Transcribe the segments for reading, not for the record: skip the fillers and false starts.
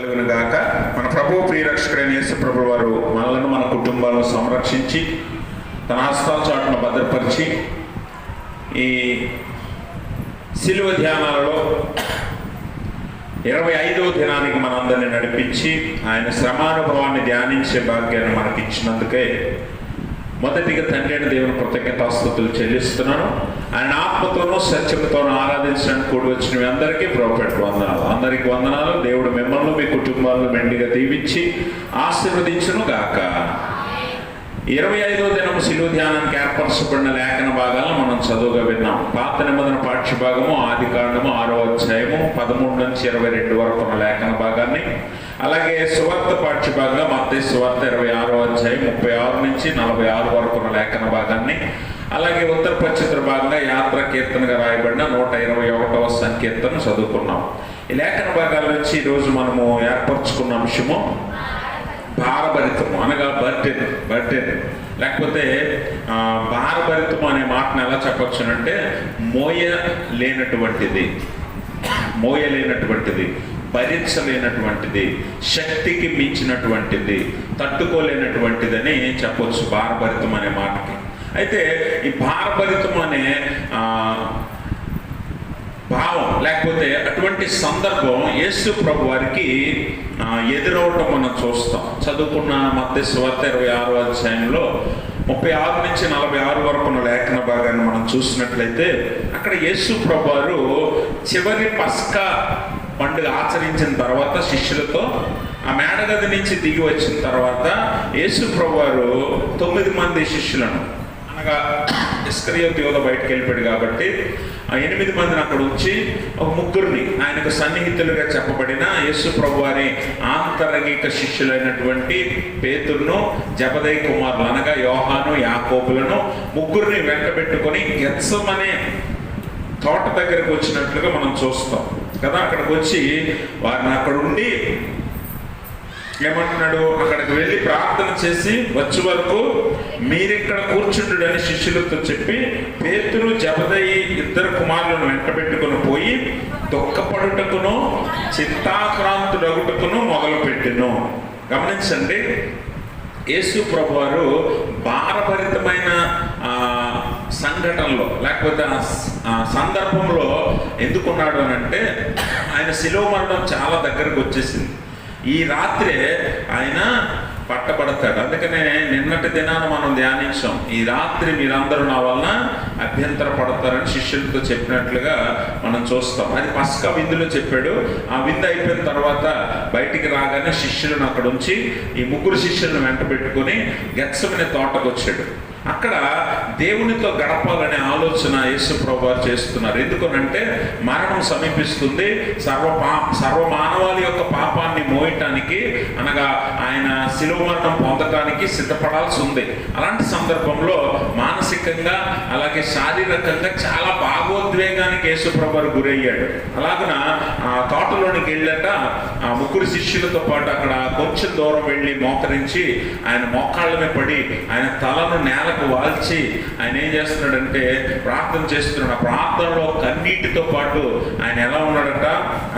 గాక. మన ప్రభువు ప్రియరక్షకుడైన యేసు ప్రభు వారు మనలను మన కుటుంబాలను సంరక్షించి తన హస్తాల చాటును భద్రపరిచి ఈ శిలువ ధ్యానాలలో 25వ దినానికి మనందరినీ నడిపించి ఆయన శ్రమానుభవాన్ని ధ్యానించే భాగ్యాన్ని మనకిచ్చినందుకే మొదటిగా తండ్రి అయిన దేవుని కృతజ్ఞతాస్తుతులు చెల్లిస్తున్నాను. ఆయన ఆత్మతోనూ సత్యంతోనూ ఆరాధించడానికి కూడి వచ్చిన మీ అందరికీ ప్రభుపేట వందనాలు. అందరికీ వందనాలు. దేవుడు మిమ్మల్ని మీ కుటుంబాలను మెండుగా దీవించి ఆశీర్వదించును గాక. 25వ దినం శిలువ ధ్యానానికి ఏర్పరచబడిన లేఖన భాగాలను మనం చదువుగా విన్నాం. పాత నిబంధన పాఠ్య భాగము ఆదికాండము 6వ అధ్యాయము 13 నుంచి 22 వరకు ఉన్న లేఖన భాగాన్ని, అలాగే సువార్త పాఠ్య భాగంగా మత్తయి సువార్త 26వ అధ్యాయం 36 నుంచి 46 వరకు ఉన్న లేఖన భాగాన్ని, అలాగే ఉత్తర పశ్చిత్ర భాగంగా యాత్ర కీర్తనగా రాయబడిన 121వ సంకీర్తన చదువుకున్నాం. ఈ లేఖన భాగాల నుంచి ఈరోజు మనము ఏర్పరచుకున్న అంశము భారభరితము, అనగా బర్డెన్ లేకపోతే భారభరితము అనే మాటను ఎలా చెప్పొచ్చునంటే మోయలేనటువంటిది, భరించలేనటువంటిది, శక్తికి మించినటువంటిది, తట్టుకోలేనటువంటిదని చెప్పొచ్చు భారభరితం అనే మాటకి. అయితే ఈ భారభరితం అనే భావం లేకపోతే అటువంటి సందర్భం యేసు ప్రభు వారికి ఎదురవటం మనం చూస్తాం. చదువుకున్న మత్తయి సువార్త 26వ అధ్యాయంలో 36 నుంచి 46 వరకు ఉన్న లేఖన భాగాన్ని మనం చూసినట్లయితే అక్కడ యేసు ప్రభు వారు చివరి పస్కా పండుగ ఆచరించిన తర్వాత శిష్యులతో ఆ మేడగది నుంచి దిగి వచ్చిన తర్వాత యేసు ప్రభు వారు 9 మంది శిష్యులను, అనగా ఇస్కరియోతు యోధ బయటకు వెళ్ళిపోయాడు కాబట్టి ఆ 8 మందిని అక్కడ ఉంచి ఒక 3 ఆయనకు సన్నిహితులుగా చెప్పబడిన యేసు ప్రభు వారి ఆంతరంగిక శిష్యులైనటువంటి పేతురును, జబదయి కుమారులు అనగా యోహాను, యాకోబులను 3 వెంటబెట్టుకొని గెత్సెమనే తోట దగ్గరకు వచ్చినట్లుగా మనం చూస్తాం కదా. అక్కడికి వచ్చి వారిని అక్కడ ఉండి ఏమంటున్నాడు, అక్కడికి వెళ్ళి ప్రార్థన చేసి వచ్చే వరకు మీరిక్కడ కూర్చుంటుడని శిష్యులతో చెప్పి పేతురు, జబదయి 2 కుమారులను వెంటబెట్టుకుని పోయి దుఃఖపడుటకును చింతాక్రాంతుడగుటకును మొదలుపెట్టెను. గమనించండి, యేసు ప్రభు వారు భారభరితమైన సంఘటనలో లేకపోతే సందర్భంలో ఎందుకున్నాడు అని అంటే ఆయన శిలువ మరణం చాలా దగ్గరకు వచ్చేసింది. ఈ రాత్రే ఆయన పట్టబడతాడు. అందుకనే నిన్నటి దినాన మనం ధ్యానించాం, ఈ రాత్రి మీరందరూ నా వలన అభ్యంతర పడతారని శిష్యులతో చెప్పినట్లుగా మనం చూస్తాం. అది పస్కా విందులో చెప్పాడు. ఆ విందు అయిపోయిన తర్వాత బయటికి రాగానే శిష్యులను అక్కడ ఉంచి ఈ 3 శిష్యులను వెంట పెట్టుకుని గెత్సెమనే తోటకు వచ్చాడు. అక్కడ దేవునితో గడపాలనే ఆలోచన యేసు ప్రభు వారు చేస్తున్నారు. ఎందుకనంటే మరణం సమీపిస్తుంది. సర్వ మానవాళి యొక్క పాపాన్ని మోయటానికి, అనగా ఆయన శిలువ మరణం పొందటానికి సిద్ధపడాల్సి ఉంది. అలాంటి సందర్భంలో మానసికంగా అలాగే శారీరకంగా చాలా భావోద్వేగానికి యేసు ప్రభు వారు గురయ్యాడు. అలాగన ఆ తోటలోనికి వెళ్ళాక ఆ 3 శిష్యులతో పాటు అక్కడ కొంచెం దూరం వెళ్ళి మోకరించి ఆయన మోకాళ్ళ మీద పడి ఆయన తలను నేలకు వాల్చి ఆయన ఏం చేస్తున్నాడంటే ప్రార్థన చేస్తున్నాడు. ఆ ప్రార్థనలో కన్నీటితో పాటు ఆయన ఎలా ఉన్నాడట,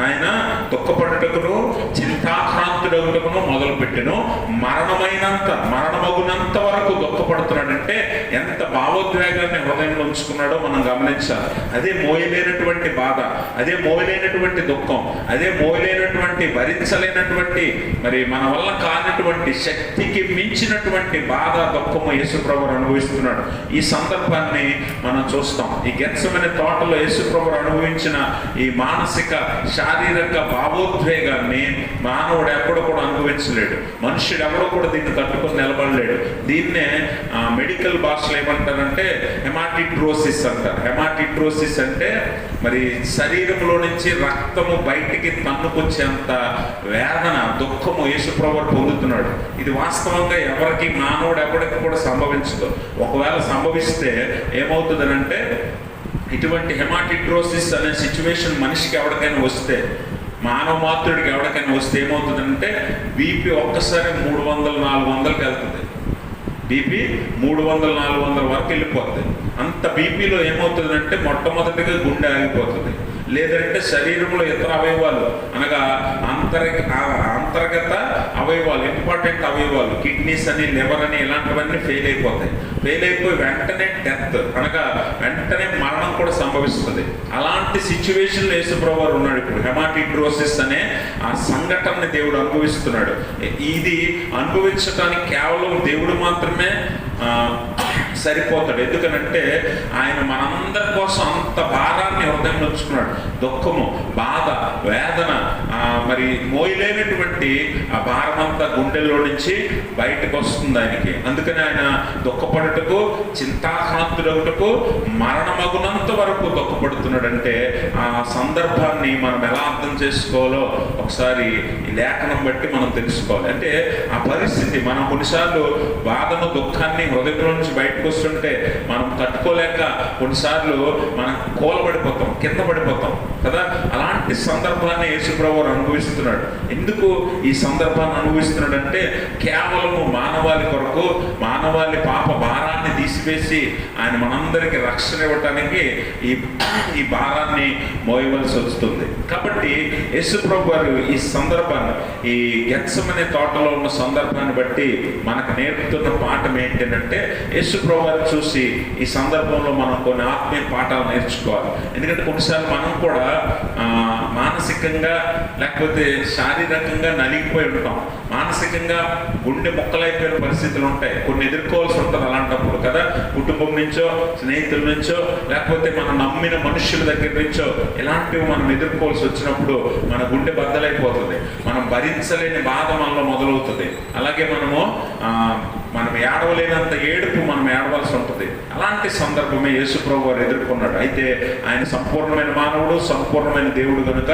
ఆయన దుఃఖపడుటకును చింతాక్రాంతుడగుటకును మొదలుపెట్టెను, మరణమగునంత వరకు దుఃఖపడుతున్నాడంటే ఎంత భావోద్వేగాన్ని హృదయంలో ఉంచుకున్నాడో మనం గమనించాలి. అదే మోయలేనటువంటి బాధ, అదే మోయలేనటువంటి దుఃఖం, అదే మోయలేనటువంటి భరించలేనటువంటి మరి మన వల్ల కానటువంటి శక్తికి మించినటువంటి బాధ, దుఃఖము యేసు ప్రభు అనుభవిస్తున్నాడు. ఈ సందర్భాన్ని మనం చూస్తాం. ఈ గెత్సెమనే తోటలో యేసు ప్రభు అనుభవించిన ఈ మానసిక శారీరక భావోద్వేగాన్ని మానవుడు ఎప్పుడూ కూడా అనుభవించలేడు. మనుష్యుడు ఎవడో కూడా దీన్ని తట్టుకొని నిలబడలేడు. దీన్నే మెడికల్ భాషలో ఏమంటారంటే హెమాటిడ్రోసిస్ అంటారు. హెమాటిడ్రోసిస్ అంటే మరి శరీరంలో నుంచి రక్తము బయటికి తన్నుకొచ్చేంత వేదన, దుఃఖము యేసు ప్రభు పొందుతున్నాడు. ఇది వాస్తవంగా ఎవరికి, మానవుడు ఎవరికి కూడా సంభవించదు. ఒకవేళ సంభవిస్తే ఏమవుతుందనంటే ఇటువంటి హెమాటిడ్రోసిస్ అనే సిచ్యువేషన్ మనిషికి ఎవరికైనా వస్తే, మానవ మాతృడికి ఎవరికైనా వస్తే ఏమవుతుందంటే బీపీ ఒక్కసారి 300-400కి వెళ్తుంది. బీపీ 300-400 వరకు వెళ్ళిపోతుంది. అంత బీపీలో ఏమవుతుందంటే మొట్టమొదటిగా గుండె ఆగిపోతుంది. లేదంటే శరీరంలో ఇతర అవయవాలు అనగా అంతర్గత అవయవాలు, ఇంపార్టెంట్ అవయవాలు, కిడ్నీస్ అని, లివర్ అని ఇలాంటివన్నీ ఫెయిల్ అయిపోతాయి. ఫెయిల్ అయిపోయి వెంటనే డెత్ అనగా వెంటనే మరణం కూడా సంభవిస్తుంది. అలాంటి సిచ్యువేషన్లో యేసుప్రభువు వారు ఉన్నాడు. ఇప్పుడు హెమాటిడ్రోసిస్ అనే ఆ సంఘటనని దేవుడు అనుభవిస్తున్నాడు. ఇది అనుభవించడానికి కేవలం దేవుడు మాత్రమే సరిపోతాడు. ఎందుకనంటే ఆయన మనందరి కోసం అంత భారాన్ని హృదయంలో ఉంచుకున్నాడు. దుఃఖము, బాధ, వేదన, మరి మోయలేనటువంటి ఆ భారం అంతా గుండెల్లో నుంచి బయటకు వస్తుంది ఆయనకి. అందుకని ఆయన దుఃఖపడుటకు, చింతాక్రాంతుడవుటకు, మరణమగునంత వరకు దుఃఖపడుతున్నాడంటే ఆ సందర్భాన్ని మనం ఎలా అర్థం చేసుకోవాలో ఒకసారి ఈ లేఖనం బట్టి మనం తెలుసుకోవాలి. అంటే ఆ పరిస్థితి మనం కొన్నిసార్లు బాధను, దుఃఖాన్ని హృదయంలో నుంచి బయటకు వస్తుంటే మనం తట్టుకోలేక కొన్నిసార్లు మనం కూలబడిపోతాం, కింద పడిపోతాం కదా. అలాంటి సందర్భాన్ని యేసుప్రభువు అనుభవిస్తున్నాడు. ఎందుకు ఈ సందర్భాన్ని అనుభవిస్తున్నాడు అంటే కేవలము మానవాళి కొరకు, మానవాళి పాప భారాన్ని తీసివేసి ఆయన మనందరికీ రక్షణ ఇవ్వటానికి ఈ భారాన్ని మోయవలసి వస్తుంది. కాబట్టి యేసుప్రభువు వారు ఈ సందర్భాన్ని, ఈ గెత్సెమనే తోటలో ఉన్న సందర్భాన్ని బట్టి మనకు నేర్పుతున్న పాఠం ఏంటంటే యేసుప్రభువు వారు చూసి ఈ సందర్భంలో మనం కొన్ని ఆత్మీయ పాఠాలు నేర్చుకోవాలి. ఎందుకంటే కొన్నిసార్లు మనం కూడా మానసికంగా లేకపోతే శారీరకంగా నలిగిపోయి ఉంటాం. మానసికంగా గుండె ముక్కలైపోయిన పరిస్థితులు ఉంటాయి. కొన్ని ఎదుర్కోవాల్సి ఉంటుంది అలాంటప్పుడు కదా. కుటుంబం నుంచో, స్నేహితుల నుంచో, లేకపోతే మనం నమ్మిన మనుషుల దగ్గర నుంచో ఇలాంటివి మనం ఎదుర్కోవాల్సి వచ్చినప్పుడు మన గుండె బద్దలైపోతుంది. మనం భరించలేని బాధ మనలో మొదలవుతుంది. అలాగే మనం ఏడవలేనంత ఏడుపు మనం ఏడవలసి ఉంటుంది. అలాంటి సందర్భమే యేసుప్రభువు వారు ఎదుర్కొన్నాడు. అయితే ఆయన సంపూర్ణమైన మానవుడు, సంపూర్ణమైన దేవుడు కనుక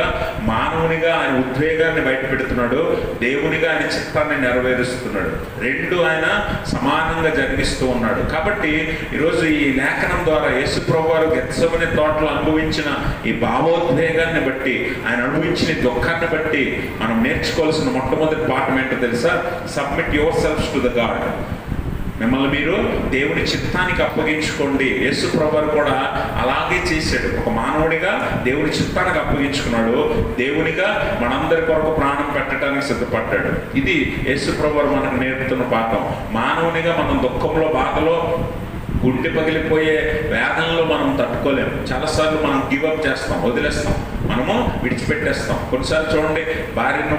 మానవునిగా ఆయన ఉద్వేగాన్ని బయట పెడుతున్నాడు, దేవునిగా ఆయన చిత్తాన్ని నెరవేరుస్తున్నాడు. రెండు ఆయన సమానంగా జరిగిస్తూ ఉన్నాడు. కాబట్టి ఈరోజు ఈ లేఖనం ద్వారా యేసుప్రభువు వారు గెత్సెమనే తోటలో అనుభవించిన ఈ భావోద్వేగాన్ని బట్టి, ఆయన అనుభవించిన దుఃఖాన్ని బట్టి మనం నేర్చుకోవాల్సిన మొట్టమొదటి పాఠం ఏంటో తెలుసా? Submit your selfs to the god. మిమ్మల్ని మీరు దేవుని చిత్తానికి అప్పగించుకోండి. యేసుప్రభువు వారు కూడా అలాగే చేశాడు. ఒక మానవుడిగా దేవుని చిత్తానికి అప్పగించుకున్నాడు, దేవునిగా మనందరి కొరకు ప్రాణం పెట్టడానికి సిద్ధపడ్డాడు. ఇది యేసుప్రభువు వారు మనకు నేర్పుతున్న పాఠం. మానవునిగా మనం దుఃఖంలో, బాధలో, గుండె పగిలిపోయే వేదనలో మనం తట్టుకోలేము. చాలాసార్లు మనం గివప్ చేస్తాం, వదిలేస్తాం, మనము విడిచిపెట్టేస్తాం. కొన్నిసార్లు చూడండి, భార్యను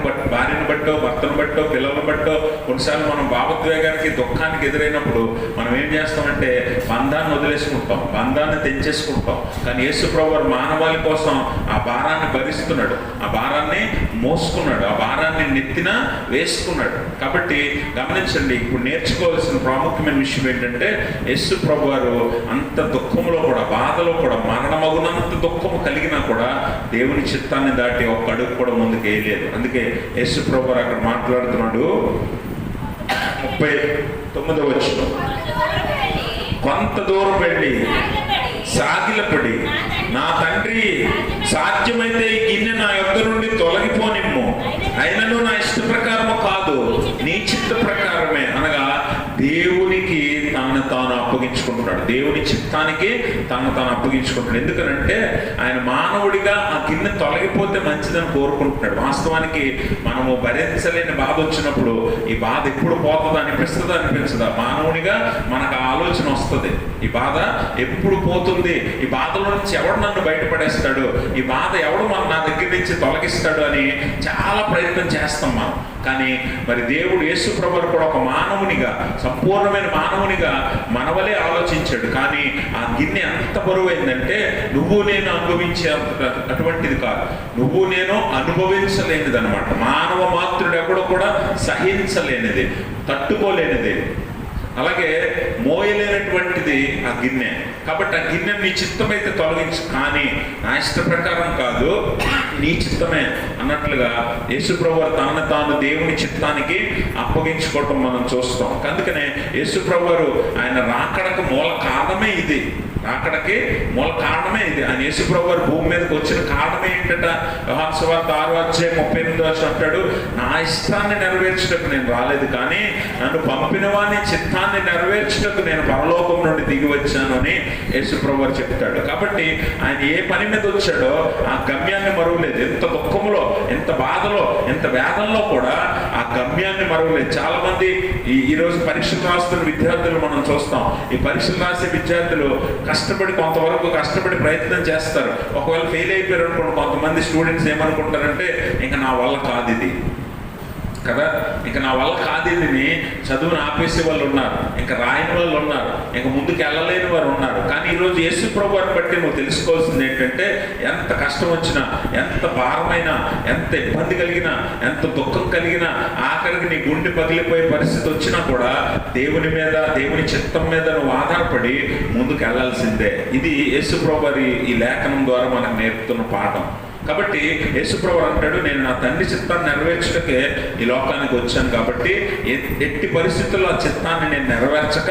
బట్టో, భర్తను బట్టో, పిల్లలను బట్టో కొన్నిసార్లు మనం భావోద్వేగానికి, దుఃఖానికి ఎదురైనప్పుడు మనం ఏం చేస్తామంటే బంధాన్ని వదిలేసుకుంటాం, బంధాన్ని తెంచేసుకుంటాం. కానీ యేసుప్రభువు వారు మానవాళి కోసం ఆ భారాన్ని భరిస్తున్నాడు, ఆ భారాన్ని మోసుకున్నాడు, ఆ భారాన్ని నెత్తిన వేసుకున్నాడు. కాబట్టి గమనించండి, ఇప్పుడు నేర్చుకోవాల్సిన ప్రాముఖ్యమైన విషయం ఏంటంటే యేసుప్రభువు వారు అంత దుఃఖంలో కూడా, బాధలో కూడా, మరణమగునంత దుఃఖము కలిగినా కూడా దేవుని చిత్తాన్ని దాటి ఒక్క అడుగు కూడా ముందుకు వేయలేదు. అందుకే యేసుప్రభువు వారు అక్కడ మాట్లాడుతున్నాడు. 39వ వచనం, కొంత దూరం వెళ్ళి సాగిలపడి, నా తండ్రి, సాధ్యమైతే ఈ గిన్నె నా యొద్ద నుండి తొలగిపోనిమ్ము, అయినను నా ఇష్ట ప్రకారము కాదు, నీ చిత్త ప్రకారమే. అనగా దేవునికి తనను తాను అప్పగించుకుంటున్నాడు, దేవుని చిత్తానికి తనను తాను అప్పగించుకుంటున్నాడు. ఎందుకనంటే ఆయన మానవుడిగా ఆ గిన్నె తొలగిపోతే మంచిదని కోరుకుంటున్నాడు. వాస్తవానికి మనము భరించలేని బాధ వచ్చినప్పుడు ఈ బాధ ఎప్పుడు పోతుందా అనిపిస్తుందా, అనిపించదా? మానవునిగా మనకు ఆలోచన వస్తుంది, ఈ బాధ ఎప్పుడు పోతుంది, ఈ బాధలో నుంచి ఎవడు నన్ను బయటపడేస్తాడు, ఈ బాధ ఎవడు నా దగ్గర నుంచి తొలగిస్తాడు అని చాలా ప్రయత్నం చేస్తాం మనం. కానీ మరి దేవుడు యేసుప్రభువు కూడా ఒక మానవునిగా, సంపూర్ణమైన మానవునిగా మనవలే ఆలోచించాడు. కానీ ఆ గిన్నె అంత బరువైందంటే నువ్వు నేను అనుభవించే అటువంటిది కాదు, నువ్వు నేను అనుభవించలేనిది అనమాట. మానవ మాతృడు ఎవడో కూడా సహించలేనిది, తట్టుకోలేనిది, అలాగే మోయలేనటువంటిది ఆ గిన్నె. కాబట్టి ఆ గిన్నె నీ చిత్తమైతే తొలగించు, కానీ నా ఇష్ట ప్రకారం కాదు, నీ చిత్తమే అన్నట్లుగా యేసుప్రభువు తనను తాను దేవుని చిత్తానికి అప్పగించుకోవటం మనం చూస్తాం. అందుకనే యేసుప్రభువు ఆయన రాకడకు మూల కారణమే ఇది, రాకడకి మూల కారణమే ఇది. ఆయన యేసుప్రభువు భూమి మీదకి వచ్చిన కారణమే ఏంటంట? యోహాను సువార్త 6:38 అంటాడు, నా ఇష్టాన్ని నెరవేర్చడానికి నేను రాలేదు, కానీ నన్ను పంపిన వాని చిత్తాన్ని చిత్తాన్ని నెరవేర్చుటకు నేను పరలోకం నుండి దిగి వచ్చాను అని యేసుప్రభు వారు చెప్తాడు. కాబట్టి ఆయన ఏ పని మీద వచ్చాడో ఆ గమ్యాన్ని మరువలేదు. ఎంత దుఃఖంలో, ఎంత బాధలో, ఎంత వేదనలో కూడా ఆ గమ్యాన్ని మరువలేదు. చాలా మంది ఈరోజు పరీక్షలు రాస్తున్న విద్యార్థులు మనం చూస్తాం. ఈ పరీక్షలు రాసే విద్యార్థులు కష్టపడి కొంతవరకు కష్టపడి ప్రయత్నం చేస్తారు. ఒకవేళ ఫెయిల్ అయిపోయారు అనుకోండి, కొంతమంది స్టూడెంట్స్ ఏమనుకుంటారంటే ఇంకా నా వల్ల కాదు ఇది కదా, ఇంకా నా వల్ల కాదు ఇదిని చదువును ఆపేసే వాళ్ళు ఉన్నారు, ఇంకా రాయని వాళ్ళు ఉన్నారు, ఇంకా ముందుకు వెళ్ళలేని వారు ఉన్నారు. కానీ ఈరోజు యేసు ప్రభువుని బట్టి నువ్వు తెలుసుకోవాల్సింది ఏంటంటే, ఎంత కష్టం వచ్చినా, ఎంత భారమైనా, ఎంత ఇబ్బంది కలిగినా, ఎంత దుఃఖం కలిగినా, ఆఖరికి నీ గుండె పగిలిపోయే పరిస్థితి వచ్చినా కూడా దేవుని మీద, దేవుని చిత్తం మీద నువ్వు ఆధారపడి ముందుకు వెళ్ళాల్సిందే. ఇది యేసు ప్రభువు ఈ లేఖనం ద్వారా మనకు నేర్పుతున్న పాఠం. కాబట్టి యేసుప్రభువు అంటాడు, నేను నా తండ్రి చిత్తాన్ని నెరవేర్చకే ఈ లోకానికి వచ్చాను, కాబట్టి ఎట్టి పరిస్థితుల్లో ఆ చిత్తాన్ని నేను నెరవేర్చక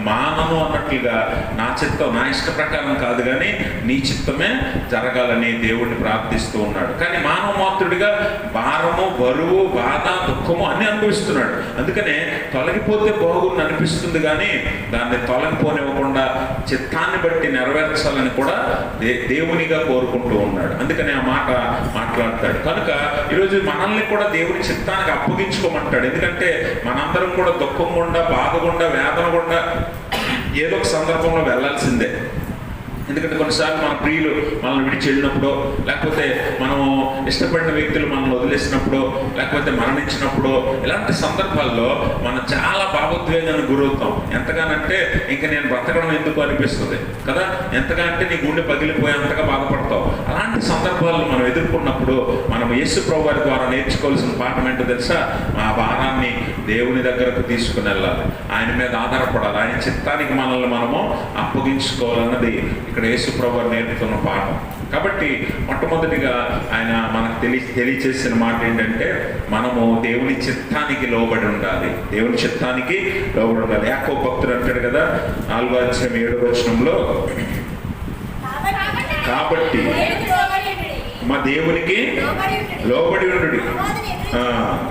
మానను అన్నట్లుగా నా చిత్తం నా ఇష్ట ప్రకారం కాదు కానీ నీ చిత్తమే జరగాలని దేవుడిని ప్రార్థిస్తూ ఉన్నాడు. కానీ మానవ మాత్రుడిగా భారము, బరువు, బాధ, దుఃఖము అన్ని అనుభవిస్తున్నాడు. అందుకనే తొలగిపోతే బాగుంది అనిపిస్తుంది కానీ దాన్ని తొలగిపోనివ్వకుండా చిత్తాన్ని బట్టి నెరవేర్చాలని కూడా దేవునిగా కోరుకుంటూ ఉన్నాడు. అందుకనే ఆ మాట మాట్లాడతాడు. కనుక ఈరోజు మనల్ని కూడా దేవుని చిత్తానికి అప్పగించుకోమంటాడు. ఎందుకంటే మనందరం కూడా దుఃఖం గుండా, బాధ గుండా, వేదన గుండా ఏదో ఒక సందర్భంలో వెళ్ళాల్సిందే. ఎందుకంటే కొన్నిసార్లు మన ప్రియులు మనల్ని విడిచి వెళ్ళినప్పుడు, లేకపోతే మనం ఇష్టపడిన వ్యక్తులు మనల్ని వదిలేసినప్పుడు, లేకపోతే మరణించినప్పుడు, ఇలాంటి సందర్భాల్లో మనం చాలా భావోద్వేగానికి గురవుతాం. ఎంతగానంటే ఇంకా నేను బ్రతకడం ఎందుకు అనిపిస్తుంది కదా, ఎంతగానంటే నీ గుండె పగిలిపోయేంతగా బాధపడతావు. అలాంటి సందర్భాల్లో మనం ఎదుర్కొన్నప్పుడు మనం యేసు ప్రభువు వారి ద్వారా నేర్చుకోవాల్సిన పాఠం ఏంటో తెలుసా? ఆ భారాన్ని దేవుని దగ్గరకు తీసుకుని వెళ్ళాలి, ఆయన మీద ఆధారపడాలి, ఆయన చిత్తానికి మనల్ని మనము అప్పగించుకోవాలన్నది ఇక్కడ యేసు ప్రభువు నేర్పుతున్న పాఠం. కాబట్టి మొట్టమొదటిగా ఆయన మనకు తెలియచేసిన మాట ఏంటంటే, మనము దేవుని చిత్తానికి లోబడి ఉండాలి. దేవుని చిత్తానికి లోబడి ఉండాలి. యాకోబు భక్తుడు అంటాడు కదా 4:7 కాబట్టి మా దేవునికి లోబడి ఉండు.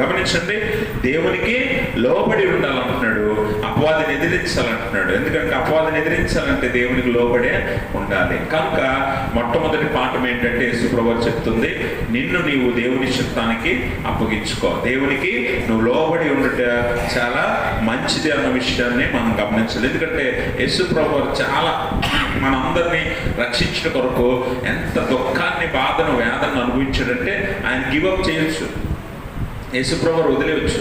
గమనించండి, దేవునికి లోబడి ఉండాలంటున్నాడు, అపవాదిని ఎదిరించాలంటున్నాడు. ఎందుకంటే అపవాదిని ఎదిరించాలంటే దేవునికి లోబడే ఉండాలి. కనుక మొట్టమొదటి పాఠం ఏంటంటే యేసు ప్రభువు చెప్తుంది, నిన్ను నీవు దేవుని చిత్తానికి అప్పగించుకో, దేవునికి నువ్వు లోబడి ఉండట చాలా మంచిది అన్న విషయాన్ని మనం గమనించాలి. ఎందుకంటే యేసు ప్రభువు చాలా మనందరినీ రక్షించిన కొరకు ఎంత దుఃఖాన్ని, బాధను, వేదనను అనుభవించాడంటే ఆయన గివప్ చేయొచ్చు, యేసుప్రభువు వదిలేయచ్చు.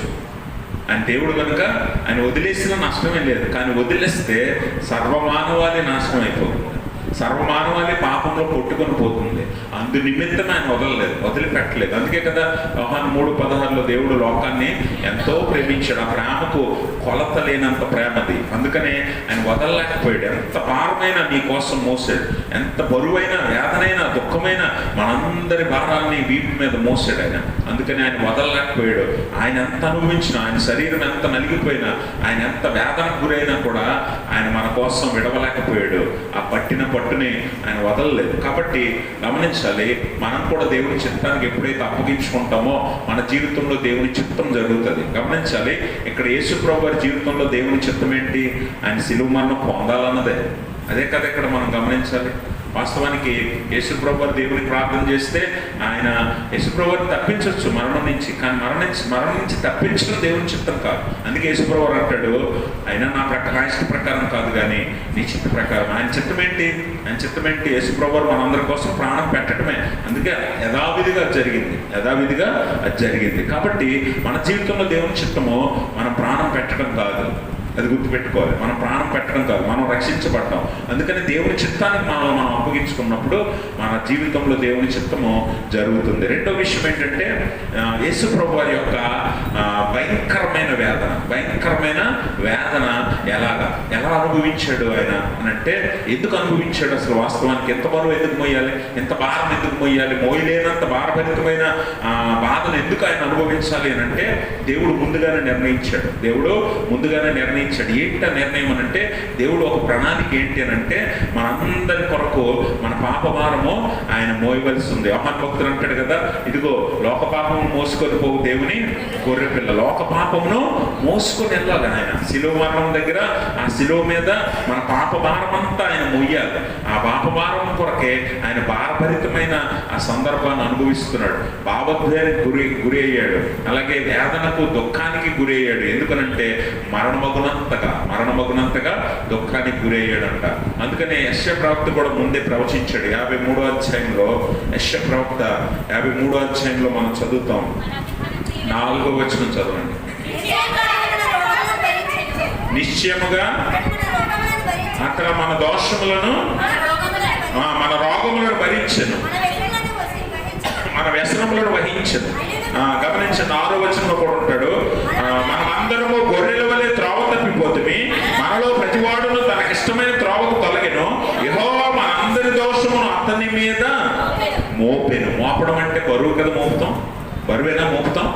ఆయన దేవుడు కనుక ఆయన వదిలేసిన నష్టమే లేదు. కానీ వదిలేస్తే సర్వమానవాళి నాశనం అయిపోతుంది, సర్వమానవాళి పాపంలో కొట్టుకొని పోతుంది. అందు నిమిత్తం ఆయన వదలలేదు, వదిలిపెట్టలేదు. అందుకే కదా యోహాను 3:16 దేవుడు లోకాన్ని ఎంతో ప్రేమించాడు. ఆ ప్రేమకు కొలత లేనంత ప్రేమది. అందుకనే ఆయన వదలలేకపోయాడు. ఎంత భారమైనా నీ కోసం మోసాడు, ఎంత బరువైన, వేదనైనా, దుఃఖమైన మనందరి భారాన్ని వీపు మీద మోసాడు ఆయన. అందుకని ఆయన వదలలేకపోయాడు. ఆయన ఎంత అనుభవించినా, ఆయన శరీరం ఎంత నలిగిపోయినా, ఆయన ఎంత వేదనకు గురైనా కూడా ఆయన మన కోసం విడవలేకపోయాడు. ఆ పట్టిన పట్టుని ఆయన వదలలేదు. కాబట్టి గమనించాలి, మనం కూడా దేవుని చిత్తానికి ఎప్పుడైతే అప్పగించుకుంటామో మన జీవితంలో దేవుని చిత్తం జరుగుతుంది. గమనించాలి, ఇక్కడ యేసు ప్రభువు వారి జీవితంలో దేవుని చిత్తం ఏంటి? ఆయన సిలువ మరణం పొందాలన్నదే. అదే కదా ఇక్కడ మనం గమనించాలి. వాస్తవానికి యేసు ప్రభువు వారు దేవుని ప్రార్థన చేస్తే ఆయన యేసు ప్రభువు వారిని తప్పించవచ్చు మరణం నుంచి, కానీ మరణం నుంచి తప్పించడం దేవుని చిత్తం కాదు. అందుకే యేసు ప్రభువు వారు అంటాడు, అయినా నా ఇష్ట ప్రకారం కాదు కానీ నీ చిత్త ప్రకారం. ఆయన చిత్తం ఏంటి? ఆయన చిత్తం ఏంటి? యేసు ప్రభువు వారు మనందరి కోసం ప్రాణం పెట్టడమే. అందుకే యథావిధిగా అది జరిగింది. కాబట్టి మన జీవితంలో దేవుని చిత్తము మనం ప్రాణం పెట్టడం కాదు, అది గుర్తుపెట్టుకోవాలి. మనం ప్రాణం పెట్టడం కాదు, మనం రక్షించబడ్డాం. అందుకని దేవుని చిత్తానికి మనం అప్పగించుకున్నప్పుడు మన జీవితంలో దేవుని చిత్తము జరుగుతుంది. రెండో విషయం ఏంటంటే యేసు ప్రభువు వారి యొక్క భయంకరమైన వేదన ఎలా అనుభవించాడు ఆయన అనంటే, ఎందుకు అనుభవించాడు? అసలు వాస్తవానికి ఎంత బరువు ఎందుకు మోయాలి, ఎంత భారం ఎందుకు మోయాలి, మోయలేనంత భారభరితమైన బాధను ఎందుకు ఆయన అనుభవించాలి అని అంటే దేవుడు ముందుగానే నిర్ణయించాడు. ఏంటి ఆ నిర్ణయం అని అంటే, దేవుడు ఒక ప్రణాళిక ఏంటి అని అంటే, మనందరి కొరకు మన పాప భారము ఆయన మోయవలసి ఉంది. యోహాను భక్తుడు అంటాడు కదా, ఇదిగో లోక పాపము మోసుకొని పోవు దేవుని గొర్రెపిల్ల, లోక పాపమును మోసుకొని వెళ్ళాలి. ఆయన శిలువ మరణం దగ్గర ఆ శిలువ మీద మన పాప భారం అంతా ఆయన మొయ్యాలి. ఆ పాప భారం కొరకే ఆయన భారభరితమైన ఆ సందర్భాన్ని అనుభవిస్తున్నాడు. భావోద్వేగానికి గురి అయ్యాడు. అలాగే వేదనకు దుఃఖానికి గురి అయ్యాడు. ఎందుకనంటే మరణమగునంతగా దుఃఖానికి గురి అయ్యాడంట. అందుకనే యెషయా ప్రవక్త కూడా ముందే ప్రవచించాడు. 53వ అధ్యాయంలో యెషయా ప్రవక్త 53వ అధ్యాయంలో మనం చదువుతాం. 4వ వచనం చదవండి. నిశ్చయముగా అక్కడ మన దోషములను మన రోగములను భరించెను, మన వ్యసనములను వహించెను. గమనించండి, 6వ వచనంలో కూడా ఉంటాడు. మనమందరము గొర్రెల వలె త్రోవ తప్పిపోతుంది, మనలో ప్రతివాడును తనకిష్టమైన త్రోవకు తొలగెను, యెహోవా మనందరి దోషమును అతని మీద మోపెను. మోపడం అంటే బరువు కదా, మోపుతాం. బరువేనా మోపుతాం?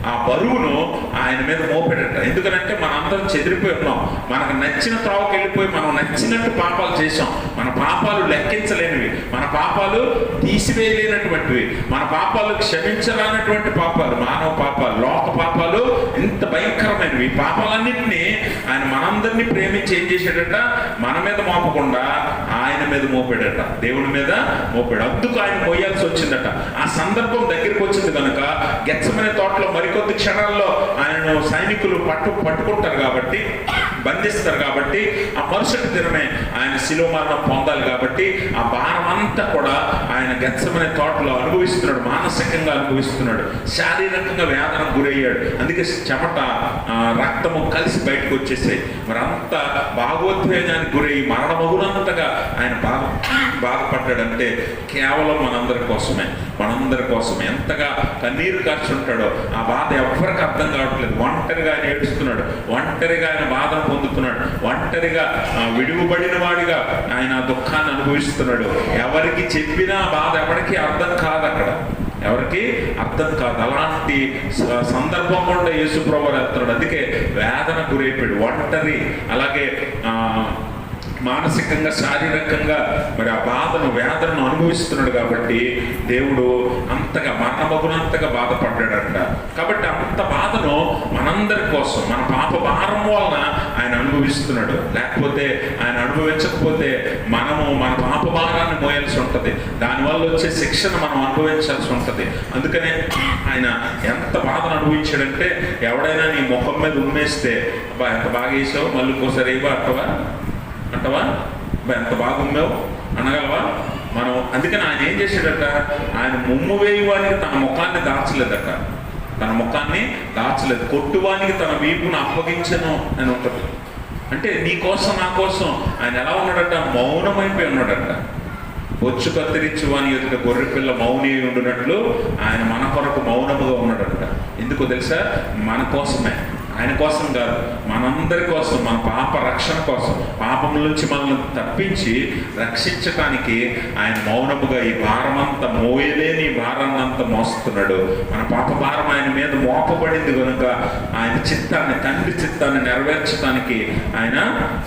ఆ బరువును ఆయన మీద మోపెడట. ఎందుకనంటే మనందరం చెదిరిపోయి ఉన్నాం. మనకు నచ్చిన త్రోవకి వెళ్ళిపోయి మనం నచ్చినట్టు పాపాలు చేసాం. మన పాపాలు లెక్కించలేనివి, మన పాపాలు తీసివేయలేనటువంటివి, మన పాపాలు క్షమించరానటువంటి పాపాలు, మానవ పాపాలు, లోక పాపాలు ఇంత భయంకరమైనవి. ఈ పాపాలన్నింటినీ ఆయన మనందరినీ ప్రేమించి ఏం చేశాడట? మన మీద మోపకుండా ఆయన మీద మోపాడట, దేవుని మీద మోపాడు. అందుకు ఆయన మోయాల్సి వచ్చిందట. ఆ సందర్భం దగ్గరికి వచ్చింది కనుక గెత్సెమనే తోటలో మరికొద్ది క్షణాల్లో ఆయనను సైనికులు పట్టుకుంటారు కాబట్టి, బంధిస్తారు కాబట్టి, ఆ మరుసటి దినమే ఆయన శిలువ మరణం పొందాలి కాబట్టి ఆ భారం అంతా కూడా ఆయన గెత్సెమనే తోటలో అనుభవిస్తున్నాడు. మానసికంగా అనుభవిస్తున్నాడు, శారీరకంగా వేదనకు గురయ్యాడు. అందుకే చెమట రక్తము కలిసి బయటకు వచ్చేసాయి. మరి అంత భాగోద్వేగానికి గురయ్యి మరణమగునంతగా ఆయన బాధపడ్డాడంటే కేవలం మనందరి కోసమే. ఎంతగా కన్నీరు కార్చుంటాడో ఆ బాధ ఎవరికి అర్థం కావట్లేదు. ఒంటరిగా ఆయన ఏడుస్తున్నాడు, ఒంటరిగా ఆయన బాధను పొందుతున్నాడు, ఒంటరిగా విడువబడిన వాడిగా ఆయన దుఃఖాన్ని అనుభవిస్తున్నాడు. ఎవరికి చెప్పినా బాధ ఎవరికి అర్థం కాదు, అక్కడ ఎవరికి అర్థం కాదు. అలాంటి సందర్భం కూడా యేసు ప్రభువు వెళ్తున్నాడు. అందుకే వేదన గురైపోయాడు, ఒంటరి, అలాగే మానసికంగా శారీరకంగా మరి ఆ బాధను వేదనను అనుభవిస్తున్నాడు. కాబట్టి దేవుడు అంతగా మరణమగునంతగా బాధపడ్డాడంట. కాబట్టి అంత బాధను మనందరి కోసం, మన పాప భారం వలన ఆయన అనుభవిస్తున్నాడు. లేకపోతే ఆయన అనుభవించకపోతే మనము మన పాప భారాన్ని మోయాల్సి ఉంటుంది. దానివల్ల వచ్చే శిక్షను మనం అనుభవించాల్సి ఉంటుంది. అందుకనే ఆయన ఎంత బాధను అనుభవించాడంటే, ఎవడైనా నీ ముఖం మీద ఉమ్మేస్తే ఎంత బాగా వేసావు, మళ్ళీ ఇంకోసారి ఏవో అంటవా ఎంత బాగుందావు అనగలవా మనం? అందుకని ఆయన ఏం చేశాడట? ఆయన ముమ్ము వేయువానికి తన ముఖాన్ని దాచలేదట, కొట్టువానికి తన వీపును అప్పగించను అని ఉంటుంది. అంటే నీ కోసం నా కోసం ఆయన ఎలా ఉన్నాడట? మౌనమైపోయి ఉన్నాడట. బొచ్చు కత్తిరించి వాని ఎదుట గొర్రె పిల్ల మౌని ఉండినట్లు ఆయన మన కొరకు మౌనముగా ఉన్నాడట. ఎందుకో తెలుసా? మన కోసమే, ఆయన కోసం కాదు, మనందరి కోసం, మన పాప రక్షణ కోసం, పాపం నుంచి మనల్ని తప్పించి రక్షించటానికి ఆయన మౌనముగా ఈ భారమంతా, మోయలేని భారాన్ని అంతా మోస్తున్నాడు. మన పాప భారం ఆయన మీద మోపబడింది కనుక ఆయన తండ్రి చిత్తాన్ని నెరవేర్చడానికి ఆయన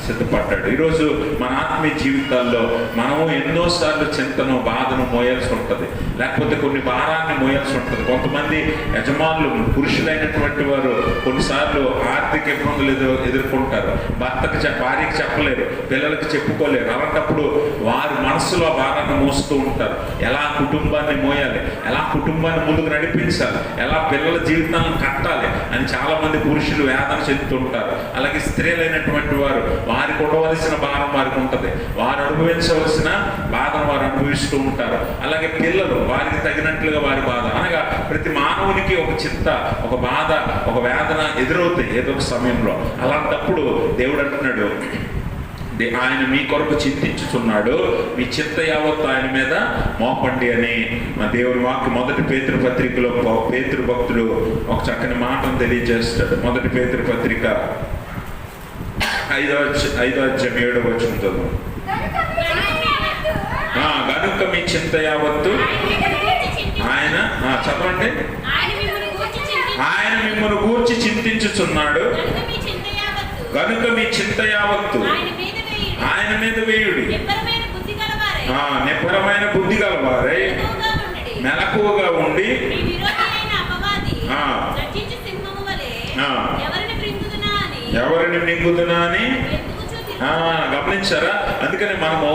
సిద్ధపడ్డాడు. ఈరోజు మన ఆత్మీయ జీవితాల్లో మనము ఎన్నోసార్లు చింతను, బాధను మోయాల్సి ఉంటుంది, లేకపోతే కొన్ని భారాన్ని మోయాల్సి ఉంటుంది. కొంతమంది యజమానులు, పురుషులైనటువంటి వారు కొన్నిసార్లు ఆర్థిక ఇబ్బందులు ఎదుర్కొంటారు. భార్యకి చెప్పలేరు, పిల్లలకి చెప్పుకోలేరు. అలాంటప్పుడు వారి మనసులో భారాన్ని మోస్తూ ఉంటారు. ఎలా కుటుంబాన్ని మోయాలి, ఎలా కుటుంబాన్ని ముందుకు నడిపించాలి, ఎలా పిల్లల జీవితాలను కట్టాలి అని చాలా మంది పురుషులు వేదన చెందుతుంటారు. అలాగే స్త్రీలైనటువంటి వారు, వారికి ఉండవలసిన భారం వారికి ఉంటుంది, వారు అనుభవించవలసిన బాధను వారు అనుభవిస్తూ ఉంటారు. అలాగే పిల్లలు, వారికి తగినట్లుగా వారి బాధ. అనగా ప్రతి మానవునికి ఒక చింత, ఒక బాధ, ఒక వేదన ఎదురవుతాయి ఏదో ఒక సమయంలో. అలాంటప్పుడు దేవుడు అంటున్నాడు, ఆయన మీ కొరకు చింతించుతున్నాడు, మీ చింత యావత్తు ఆయన మీద మోపండి అని దేవుని వాక్యం మొదటి పేతురు పత్రికలో పేతురు భక్తుడు ఒక చక్కని మాటను తెలియజేస్తాడు. మొదటి పేతురు పత్రిక 5వ అధ్యాయం 7వ వచనం చదువు. గనుక మీ చింత యావత్తు ఆయన, చదవండి, ఆయన మిమ్మల్ని గూర్చి చింతించుచున్నాడు గనుక మీ చింత యావత్తు ఆయన మీద వేయుడి. నిబ్బరమైన బుద్ధి గలవారై మెలకువగా ఉండి ఎవరిని మింగుదునా అని గమనించారా? అందుకని మనము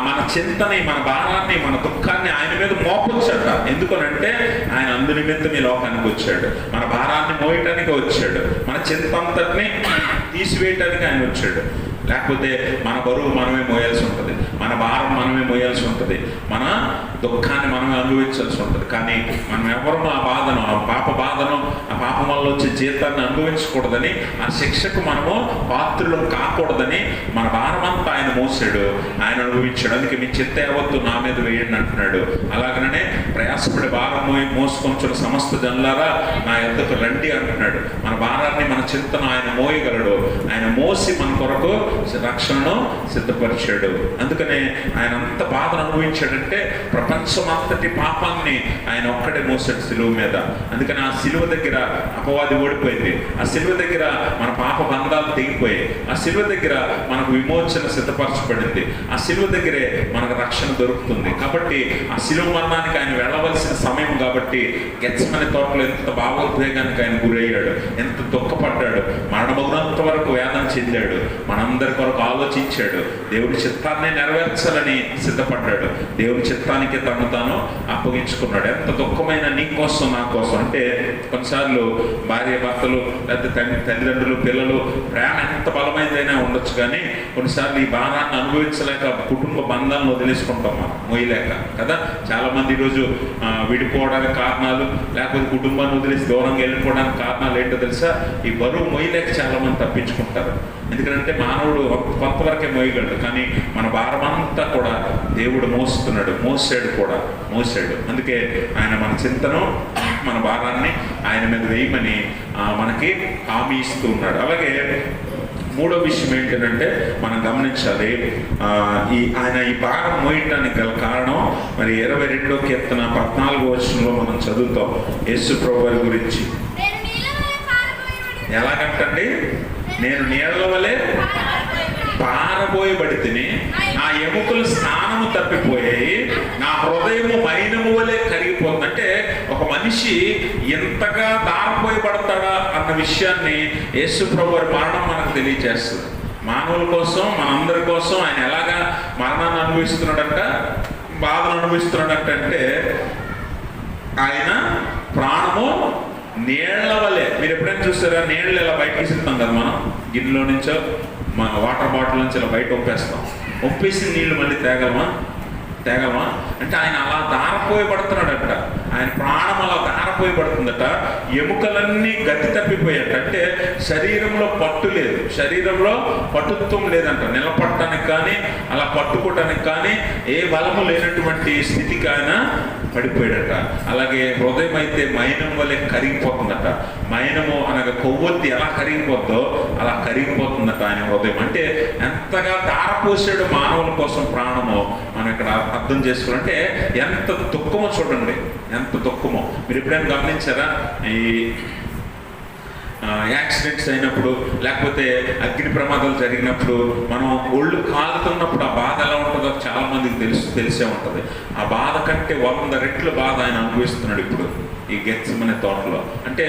మన చింతని, మన భారాన్ని, మన దుఃఖాన్ని ఆయన మీద మోపొచ్చట. ఎందుకనంటే ఆయన అందు నిమిత్తం ఈ లోకానికి వచ్చాడు, మన భారాన్ని మోయటానికి వచ్చాడు, మన చింత అంతటిని తీసివేయటానికి ఆయన వచ్చాడు. లేకపోతే మన బరువు మనమే మోయాల్సి ఉంటుంది, మన భారం మనమే మోయాల్సి ఉంటుంది, మన దుఃఖాన్ని మనమే అనుభవించాల్సి ఉంటుంది. కానీ మనం ఎవరు ఆ బాధను, ఆ పాప బాధను, ఆ పాపం వల్ల వచ్చే జీతాన్ని అనుభవించకూడదని, ఆ శిక్షకు మనము పాత్రులు కాకూడదని మన భారం అంతా ఆయన మోసాడు, ఆయన అనుభవించాడు. అందుకే మీ చింత యావత్తు నా మీద వేయండి అంటున్నాడు. అలాగనే ప్రయాసపడి భారం మోసుకొంచున్న సమస్త జనులారా నా యొద్దకు రండి అంటున్నాడు. మన భారాన్ని, మన చింతను ఆయన మోయగలడు. ఆయన మోసి మన కొరకు రక్షణను సిద్ధపరిచాడు. అందుకనే ఆయన అంత బాధను అనుభవించాడంటే ప్రపంచం అంతటి పాపాన్ని ఆయన ఒక్కడే మోసాడు సిలువ మీద. అందుకని ఆ సిలువ దగ్గర అపవాది ఓడిపోయింది, ఆ సిలువ దగ్గర మన పాప బంధాలు తెగిపోయాయి, ఆ సిలువ దగ్గర మనకు విమోచన సిద్ధపరచబడింది, ఆ సిలువ దగ్గరే మనకు రక్షణ దొరుకుతుంది. కాబట్టి ఆ సిలువ మరణానికి ఆయన వెళ్ళవలసిన సమయం కాబట్టి గెత్సెమనే తోటలో ఎంత భావోద్వేగానికి ఆయన గురయ్యాడు, ఎంత దుఃఖపడ్డాడు, మరణమగునంత వరకు వేదన చెందాడు, మనందరి కొరకు ఆలోచించాడు, దేవుడి చిత్తాన్ని నెరవేర్చాలని సిద్ధపడ్డాడు, దేవుడి చిత్తానికి తను తాను అప్పగించుకున్నాడు. ఎంత దుఃఖమైన నీ కోసం, నా కోసం. అంటే కొన్నిసార్లు భార్య భర్తలు, లేకపోతే తల్లిదండ్రులు, పిల్లలు ప్రేమ ఎంత బలమైనదైనా ఉండొచ్చు, కానీ కొన్నిసార్లు ఈ భారాన్ని అనుభవించలేక కుటుంబ బంధాలను వదిలేసుకుంటాం మనం, మొయ్యలేక కదా. చాలా మంది ఈరోజు విడిపోవడానికి కారణాలు, లేకపోతే కుటుంబాన్ని వదిలేసి దూరంగా వెళ్ళిపోవడానికి కారణాలు ఏంటో తెలుసా? ఈ బరువు మొయ్యలేక చాలా మంది తప్పించుకుంటారు. ఎందుకంటే మానవుడు కొంతవరకే మోయగలడు, కానీ మన భారమంతా కూడా దేవుడు మోస్తున్నాడు, మోసాడు. అందుకే ఆయన మన చింతను, మన భారాన్ని ఆయన మీద వేయమని మనకి హామీ ఇస్తూ ఉన్నాడు. అలాగే మూడో విషయం ఏంటంటే మనం గమనించాలి, ఆయన ఈ భారం మోయటానికి గల కారణం మరి 22వ కీర్తన 14వ వచనంలో మనం చదువుతాం యేసు ప్రభువు వారి గురించి. ఎలాగంటండి? నేను నీళ్ల వలె పారబోయబడితిని, నా ఎముకలు స్నానము తప్పిపోయాయి, నా హృదయము మైనము వలె కరిగిపోతుంది. అంటే ఒక మనిషి ఎంతగా దారపోయబడతాడా అన్న విషయాన్ని యేసు ప్రభువు వారి మరణం మనకు తెలియజేస్తుంది. మానవుల కోసం, మనందరి కోసం ఆయన ఎలాగా మరణాన్ని అనుభవిస్తున్నాడంట, బాధను అనుభవిస్తున్నాడంట అంటే ఆయన ప్రాణము నీళ్ల వలె. మీరు ఎప్పుడైనా చూస్తారా? నీళ్ళు ఇలా బయటకి ఇస్తాం కదా మనం, గిన్నెలో నుంచో మన వాటర్ బాటిల్ నుంచి ఇలా బయట ఒప్పేసి నీళ్లు మళ్ళీ తేగలమా? అంటే ఆయన అలా దారపోయబడుతున్నాడట, ఆయన ప్రాణం అలా దారపోయబడుతుందట, ఎముకలన్నీ గతి తప్పిపోయాట. అంటే శరీరంలో పట్టు లేదు, శరీరంలో పటుత్వం లేదంట, నిలబడటానికి కానీ అలా పట్టుకోవటానికి కానీ ఏ బలము లేనటువంటి స్థితికి ఆయన పడిపోయాడట. అలాగే హృదయం అయితే మైనం వలె కరిగిపోతుందట. మైనము అనగా కొవ్వొత్తి ఎలా కరిగిపోద్దో అలా కరిగిపోతుందట ఆయన హృదయం. అంటే ఎంతగా దారపోసాడు మానవుల కోసం ప్రాణము మనం ఇక్కడ అర్థం చేసుకోవాలంటే ఎంత దుఃఖమో చూడండి, ఎంత దుఃఖమో. మీరు ఎప్పుడైనా గమనించారా? ఈ యాక్సిడెంట్స్ అయినప్పుడు, లేకపోతే అగ్ని ప్రమాదాలు జరిగినప్పుడు, మనం ఒళ్ళు కాలుతున్నప్పుడు ఆ బాధ ఎలా ఉంటుందో చాలా మందికి తెలిసే ఉంటుంది. ఆ బాధ కంటే 100 రెట్లు బాధ ఆయన అనుభవిస్తున్నాడు ఇప్పుడు ఈ గెత్సెమనే తోటలో. అంటే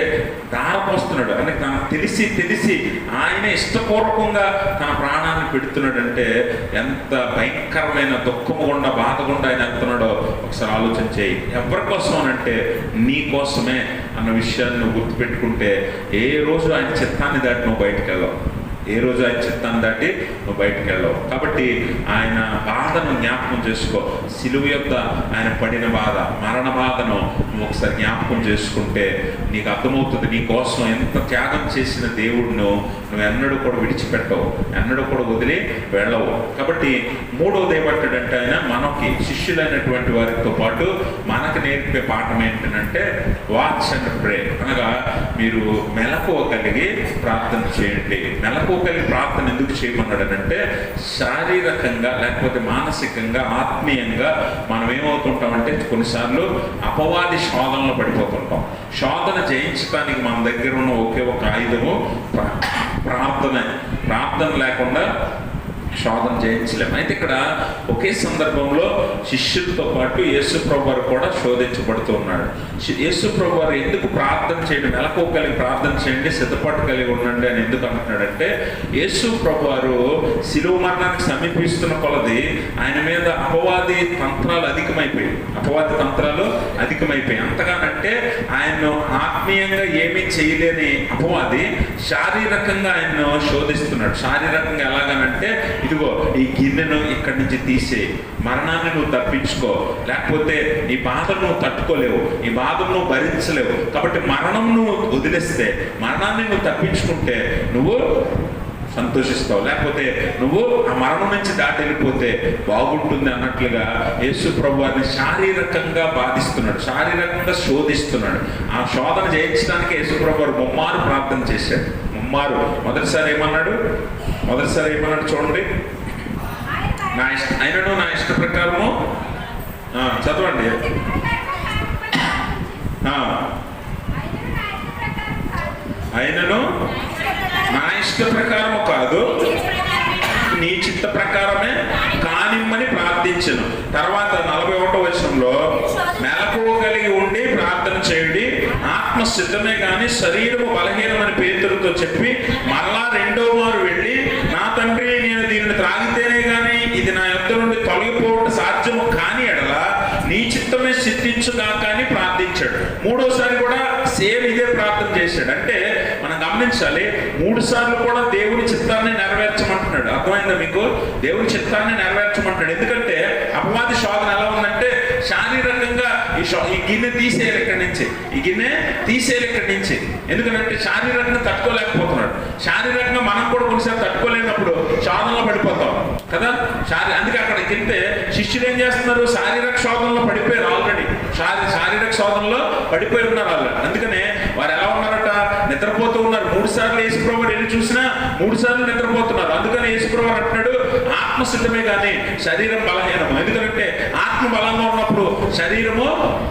దారపోస్తున్నాడు, అంటే తనకు తెలిసి ఆయనే ఇష్టపూర్వకంగా తన ప్రాణాన్ని పెడుతున్నాడంటే ఎంత భయంకరమైన దుఃఖము గుండా, బాధ గుండా ఆయన వెళ్తున్నాడో ఒకసారి ఆలోచన చేయి. ఎవరి కోసం అనంటే నీ కోసమే అన్న విషయాన్ని నువ్వు గుర్తుపెట్టుకుంటే ఏ రోజు ఆయన చిత్తాన్ని దాటి నువ్వు బయటకు వెళ్ళవు, ఏ రోజు ఆయన చిత్తాన్ని దాటి నువ్వు బయటకు వెళ్ళవు. కాబట్టి ఆయన బాధను జ్ఞాపకం చేసుకో. సిలువ యొద్ద ఆయన పడిన బాధ, మరణ బాధను నువ్వు ఒకసారి జ్ఞాపకం చేసుకుంటే నీకు అర్థమవుతుంది నీ కోసం ఎంత త్యాగం చేసిన దేవుడిను నువ్వు ఎన్నడూ కూడా విడిచిపెట్టవు, ఎన్నడూ కూడా వదిలి వెళ్ళవు. కాబట్టి మూడవది ఏమంటాడంటే ఆయన మనకి శిష్యులైనటువంటి వారితో పాటు మనకు నేర్పే పాఠం ఏంటంటే వాచ్ అండ్ ప్రే, అనగా మీరు మెలకువ కలిగి ప్రార్థన చేయండి. మెలకువ కలిగి ప్రార్థన ఎందుకు చేయమన్నాడనంటే శారీరకంగా లేకపోతే మానసికంగా, ఆత్మీయంగా మనం ఏమవుతుంటామంటే కొన్నిసార్లు అపవాది శోధనలో పడిపోతుంటాం. శోధన జయించడానికి మన దగ్గర ఉన్న ఒకే ఒక ఆయుధము ప్రార్థన. ప్రార్థన లేకుండా శోధన జయించలేము. అయితే ఇక్కడ ఒకే సందర్భంలో శిష్యులతో పాటు యేసు ప్రభువారు కూడా శోధించబడుతూ ఉన్నాడు. యేసు ప్రభువారు ఎందుకు ప్రార్థన చేయడం, మెలకువ కలిగి ప్రార్థన చేయండి, సిద్ధపాటు కలిగి ఉండండి అని ఎందుకు అంటున్నాడంటే, యేసు ప్రభువారు శిలువ మరణానికి సమీపిస్తున్న కొలది ఆయన మీద అపవాది తంత్రాలు అధికమైపోయాయి. అంతగానంటే ఆయన్ను ఆత్మీయంగా ఏమీ చేయలేని అపవాది శారీరకంగా ఆయన్ను శోధిస్తున్నాడు. శారీరకంగా ఎలాగనంటే, ఇదిగో ఈ గిన్నెను ఇక్కడి నుంచి తీసేయి, మరణాన్ని నువ్వు తప్పించుకో, లేకపోతే ఈ బాధను నువ్వు తట్టుకోలేవు, ఈ బాధను నువ్వు భరించలేవు, కాబట్టి మరణం నువ్వు వదిలేస్తే, మరణాన్ని నువ్వు తప్పించుకుంటే నువ్వు సంతోషిస్తావు, లేకపోతే నువ్వు ఆ మరణం నుంచి దాటి వెళ్ళిపోతే బాగుంటుంది అన్నట్లుగా యేసు ప్రభువారిని శారీరకంగా బాధిస్తున్నాడు, శారీరకంగా శోధిస్తున్నాడు. ఆ శోధన జయించడానికి యేసు ప్రభువారు ముమ్మారు ప్రార్థన చేశాడు. మొదటిసారి ఏమన్నాడు చూడండి, ఆయనను నా ఇష్ట ప్రకారము, చదవండి, ఆయనను నా ఇష్ట ప్రకారము కాదు, నీ చిత్త ప్రకారమే కానిమ్మని ప్రార్థించను. తర్వాత 41వ వచనంలో, మెలకువ కలిగి ఉండి ప్రార్థన చేయండి, ఆత్మ సిద్ధమే కానీ శరీరము బలహీనమని పేతురుతో చెప్పి మరలా 2వ మారు వెళ్ళి, నా తండ్రి, నేను దీనిని త్రాగితేనే కానీ ఇది నా యొద్ద నుండి తొలగిపోవటం సాధ్యము కాని ఎడల నీ చిత్తమే సిద్ధించుగాక అని ప్రార్థించాడు. 3వసారి కూడా సేమ్ ఇదే ప్రార్థన చేశాడు. అంటే మనం గమనించాలి, 3 సార్లు కూడా దేవుని చిత్తాన్ని నెరవేర్చమంటున్నాడు. అర్థమైందా మీకు? దేవుని చిత్తాన్ని నెరవేర్చమంటున్నాడు. ఎందుకంటే అపవాది శోధన ఎలా ఉందంటే, శారీరకంగా ఈ గిన్నె తీసేయాలి ఇక్కడి నుంచి, ఎందుకంటే శారీరకంగా తట్టుకోలేకపోతున్నాడు. శారీరకంగా మనం కూడా కొన్నిసార్లు తట్టుకోలేనప్పుడు శోధనలో పడిపోతాం కదా. అందుకే అక్కడ కిందే శిష్యులు ఏం చేస్తున్నారు, శారీరక శోధనలో పడిపోయారు. ఆల్రెడీ శారీరక శోధనలో పడిపోయి ఉన్నారు వాళ్ళు. అందుకనే వారు ఎలా ఉన్నారట, నిద్రపోతూ ఉన్నారు. 3 సార్లు యేసుప్రభు వెళ్ళి చూసినా 3 సార్లు నిద్రపోతున్నారు. అందుకని యేసుప్రభు అంటున్నాడు, ఆత్మ సిద్ధమే కానీ శరీరం బలహీనము. ఎందుకంటే ఆత్మ బలంగా ఉన్నప్పుడు శరీరము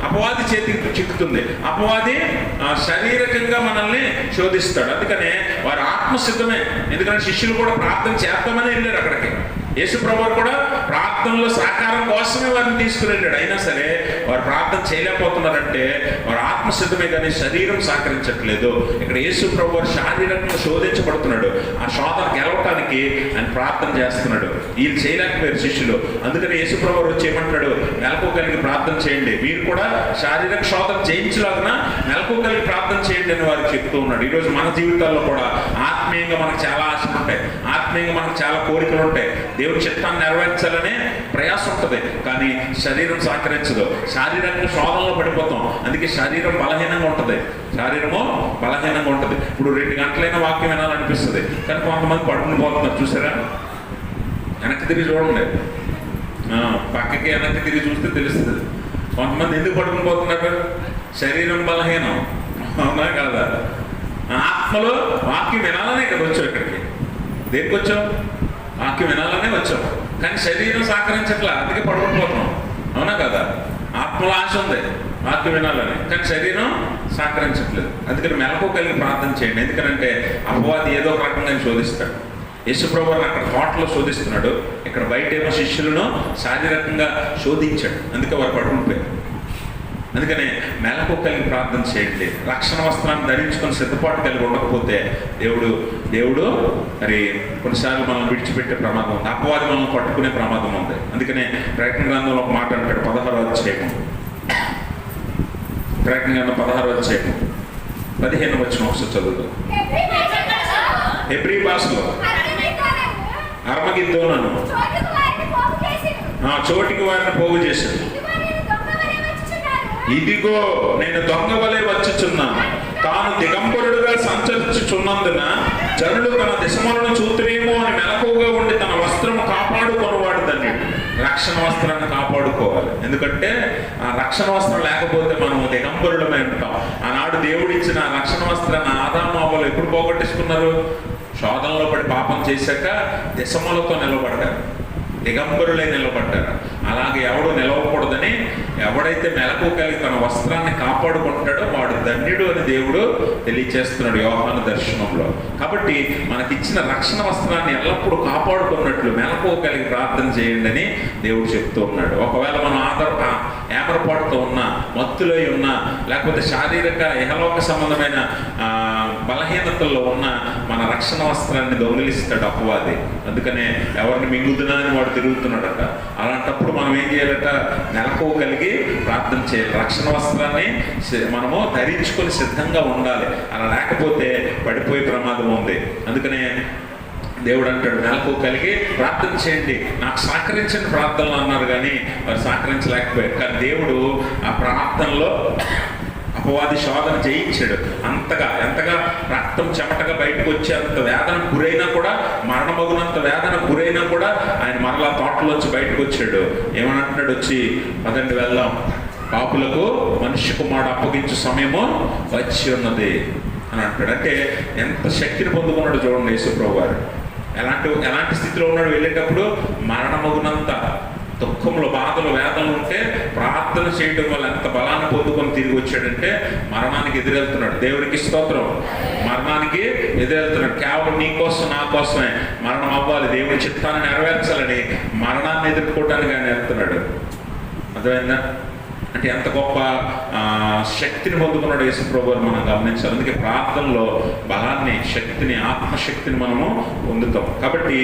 అపవాది చేతికి చిక్కుతుంది, అపవాది శారీరకంగా మనల్ని శోధిస్తాడు. అందుకనే వారు ఆత్మ సిద్ధమే. ఎందుకంటే శిష్యులు కూడా ప్రార్థన చేద్దామని వెళ్ళారు అక్కడికి. యేసుప్రభు కూడా ప్రార్థనలో సహకారం కోసమే వారిని తీసుకుని వెళ్ళాడు. అయినా సరే వారు ప్రార్థన చేయలేకపోతున్నారంటే వారు ఆత్మ సిద్ధమే కానీ శరీరం సహకరించట్లేదు. ఇక్కడ యేసుప్రభు వారు శారీరకంగా శోధించబడుతున్నాడు. ఆ శోధన గెలవటానికి ఆయన ప్రార్థన చేస్తున్నాడు. వీళ్ళు చేయలేకపోయారు శిష్యులు. అందుకని యేసుప్రభు వారు వచ్చి ఏమంటాడు, మెలకువ కలిగి ప్రార్థన చేయండి, మీరు కూడా శారీరక శోధన జయించలాగిన మెలకువ కలిగి ప్రార్థన చేయండి అని వారికి చెప్తూ ఉన్నాడు. ఈరోజు మన జీవితాల్లో కూడా ఆత్మీయంగా మనకు చాలా ఆశలు ఉంటాయి, ఆత్మీయంగా మనకు చాలా కోరికలు ఉంటాయి, దేవుడి చిత్తాన్ని నెరవేర్చాలనే ప్రయాసం ఉంటుంది, కానీ శరీరం సహకరించదు. శారీరకంగా శోధనలో పడిపోతాం. అందుకే శరీరము బలహీనంగా ఉంటుంది. ఇప్పుడు 2 గంటలైన వాక్యం వినాలనిపిస్తుంది, కానీ కొంతమంది పడుకుని పోతున్నారు. చూసారా? వెనక్కి తిరిగి చూడండి, పక్కకి వెనక్కి తిరిగి చూస్తే తెలుస్తుంది కొంతమంది ఎందుకు పడుకుని పోతున్నారు. శరీరం బలహీనం, అవునా కాదా? ఆత్మలో వాక్యం వినాలనే ఇక్కడ వచ్చావు. ఇక్కడికి దేనికి వచ్చావు? వాక్యం వినాలనే వచ్చాం, కానీ శరీరం సహకరించట్లా, అందుకే పడుకుంటుపోతున్నాం. అవునా కదా? ఆత్మలో ఆశ ఉంది వాక్యం వినాలని, కానీ శరీరం సహకరించట్లేదు. అందుకని మెలకువ కలిగి ప్రార్థన చేయండి. ఎందుకంటే అపవాది ఏదో ఒక రకంగా శోధిస్తాడు. యేసుప్రభు అక్కడ తోటలో శోధిస్తున్నాడు, ఇక్కడ బయట ఏమో శిష్యులను శారీరకంగా శోధించాడు. అందుకే వారు పడుకుంటుపోయారు. అందుకనే మెలకువ కలిగి ప్రార్థన చేయండి. రక్షణ వస్త్రాన్ని ధరించుకొని సిద్ధపాటు కలిగి ఉండకపోతే దేవుడు మరి కొన్నిసార్లు మనం విడిచిపెట్టే ప్రమాదం ఉంది, అపవాది మనం పట్టుకునే ప్రమాదం ఉంది. అందుకనే ప్రకటన గ్రంథంలో ఒక మాట అంటాడు, 16వ అధ్యాయము, ప్రకటన గ్రంథం 16వ అధ్యాయము 15వ వచనం ఒకసారి చదువుతూ, హెబ్రీ భాషలో అర్మగిద్దోనను చోటికి వారిని పోగు చేశాడు. ఇదిగో నేను దొంగ వలె వచ్చుచున్నాను, తాను దిగంబరుడుగా సంచరించుచున్నందున జనులు తన దిశములను చూతురేమో అని మెలకువగా ఉండి తన వస్త్రము కాపాడుకొనవాడు ధన్యుడు. రక్షణ వస్త్రాన్ని కాపాడుకోవాలి. ఎందుకంటే ఆ రక్షణ వస్త్రం లేకపోతే మనం దిగంబరులమై ఉంటాం. ఆనాడు దేవుడిచ్చిన రక్షణ వస్త్రాన్ని ఆదాము అవ్వలు ఎప్పుడు పోగొట్టేసుకున్నారు? శోధనలో పడి పాపం చేశాక దిశములతో నిలబడ్డారు, దిగంబరులై నిలబడ్డారు. అలాగే ఎవడు నిలవకూడదని ఎవడైతే మెలకు కలిగి తన వస్త్రాన్ని కాపాడుకుంటాడో వాడు ధన్యుడు అని దేవుడు తెలియచేస్తున్నాడు యోహాను దర్శనంలో. కాబట్టి మనకిచ్చిన రక్షణ వస్త్రాన్ని ఎల్లప్పుడూ కాపాడుకున్నట్లు మెలకు కలిగి ప్రార్థన చేయండి అని దేవుడు చెప్తూ ఉన్నాడు. ఒకవేళ మనం ఏమరపాటుతో ఉన్నా, మత్తులో ఉన్నా, లేకపోతే శారీరక ఇహలోక సంబంధమైన బలహీనతల్లో ఉన్న మన రక్షణ వస్త్రాన్ని దొంగిలిస్తాడు అపవాది. అందుకనే ఎవరిని మింగుతున్నా అని వాడు తిరుగుతున్నాడట. అలాంటప్పుడు మనం ఏం చేయాలట? మెలకువ కలిగి ప్రార్థన చేయాలి. రక్షణ వస్త్రాన్ని మనము ధరించుకొని సిద్ధంగా ఉండాలి. అలా లేకపోతే పడిపోయే ప్రమాదం ఉంది. అందుకనే దేవుడు అంటాడు, మెలకు కలిగి ప్రార్థన చేయండి. నాకు సహకరించండి ప్రార్థనలు అన్నారు, కానీ వారు సహకరించలేకపోయారు. కానీ దేవుడు ఆ ప్రార్థనలో అపవాది శోధన జయించాడు. ఎంతగా రక్తం చెమటగా బయటకు వచ్చి అంత వేదన గురైనా కూడా, మరణమగునంత వేదన గురైనా కూడా ఆయన మరలా తోటలోంచి బయటకు వచ్చాడు. ఏమని అంటున్నాడు? వచ్చి పదండి వెళ్దాం, పాపులకు మనిషి కుమారుడు అప్పగించే సమయము వచ్చి ఉన్నది అని అంటాడు. అంటే ఎంత శక్తిని పొందుకున్నాడు చూడండి యేసుప్రభువు వారు. ఎలాంటి స్థితిలో ఉన్నాడు? వెళ్ళేటప్పుడు మరణమగునంత దుఃఖంలో, బాధలు, వేదనలు ఉంటే ప్రార్థన చేయడం వల్ల ఎంత బలాన్ని పొందుకొని తిరిగి వచ్చాడంటే మరణానికి ఎదురెళ్తున్నాడు. దేవుడికి స్తోత్రం. మరణానికి ఎదురెళ్తున్నాడు. కేవలం నీ కోసం, నా కోసమే మరణం అవ్వాలి, దేవుడి చిత్తాన్ని నెరవేర్చాలని మరణాన్ని ఎదుర్కోవటానికి ఆయన వెళ్తున్నాడు. అర్థమైందా? అంటే ఎంత గొప్ప శక్తిని పొందుకున్నాడు యేసుప్రభువు అని మనం గమనించాలి. అందుకే ప్రార్థనలో బలాన్ని, శక్తిని, ఆత్మశక్తిని మనము పొందుతాం. కాబట్టి